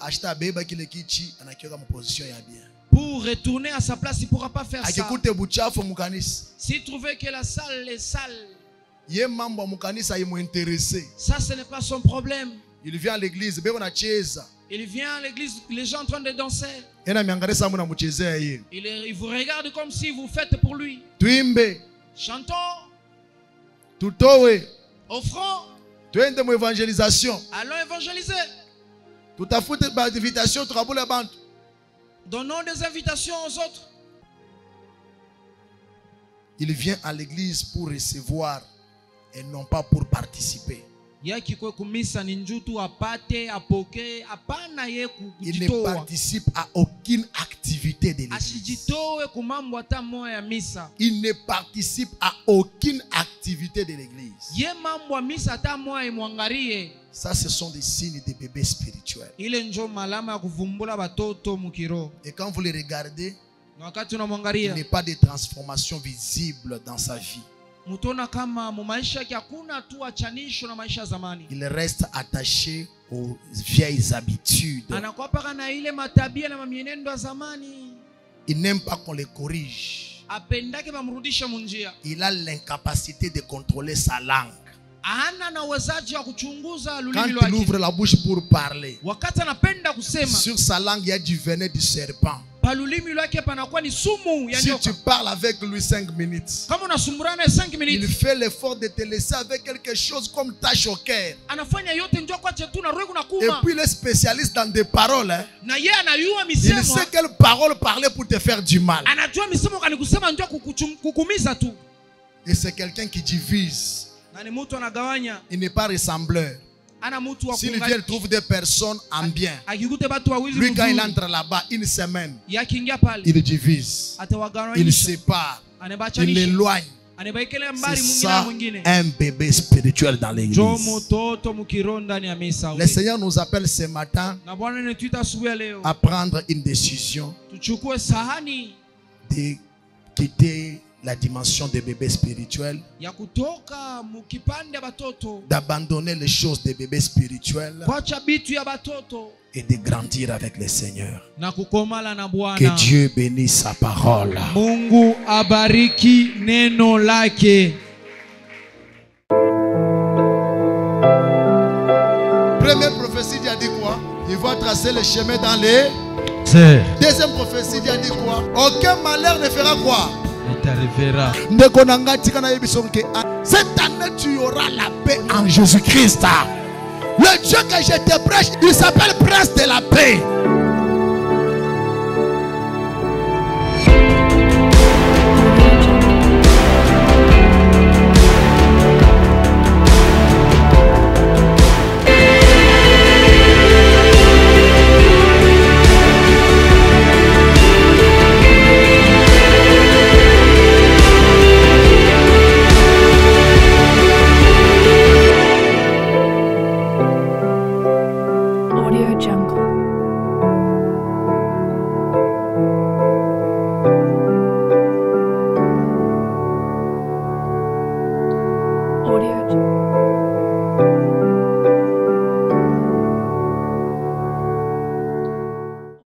Speaker 1: ashita beba kile kichi anakiweka mu position ya bien.
Speaker 4: Pour retourner à sa place, il ne pourra pas faire ça.
Speaker 1: Si
Speaker 4: trouvait que la salle est sale,
Speaker 1: ça
Speaker 4: ce n'est pas son problème.
Speaker 1: Il vient à l'église,
Speaker 4: il vient à l'église, les gens en train de danser. Il vous regarde comme si vous faites pour lui. Chantons. Offrons.
Speaker 1: Allons évangeliser. Tout à fait d'invitation,
Speaker 4: donnons des invitations aux autres.
Speaker 1: Il vient à l'église pour recevoir et non pas pour participer. Il ne participe à aucune activité de l'église. Il ne participe à aucune activité de l'église. Ça, ce sont des signes de bébés spirituels. Et quand vous les regardez, il n'y a pas de transformation visible dans sa vie. Il reste attaché aux vieilles habitudes. Il n'aime pas qu'on les corrige. Il a l'incapacité de contrôler sa langue. Quand il ouvre la bouche pour parler, sur sa langue il y a du venin du serpent. Si tu parles avec lui 5 minutes, il fait l'effort de te laisser avec quelque chose comme tâche au cœur. Et puis il est spécialiste dans des paroles. Il sait quelle parole parler pour te faire du mal. Et c'est quelqu'un qui divise. Il n'est pas ressembleur. S'il vient, il trouve des personnes en bien. Lui, quand il entre là-bas, une semaine, il divise, il sépare, il l'éloigne. C'est ça un bébé spirituel dans l'église. Le Seigneur nous appelle ce matin à prendre une décision de quitter la dimension des bébés spirituels, d'abandonner les choses des bébés spirituels et de grandir avec le Seigneur. Que Dieu bénisse sa parole.
Speaker 6: Mungu abariki neno lake.
Speaker 3: Première prophétie, Dieu a dit quoi? Il va tracer le chemin dans les... Deuxième prophétie, Dieu a dit quoi? Aucun malheur ne fera quoi?
Speaker 1: Cette année, tu auras la paix en Jésus-Christ. Le Dieu que je te prêche, il s'appelle Prince de la paix.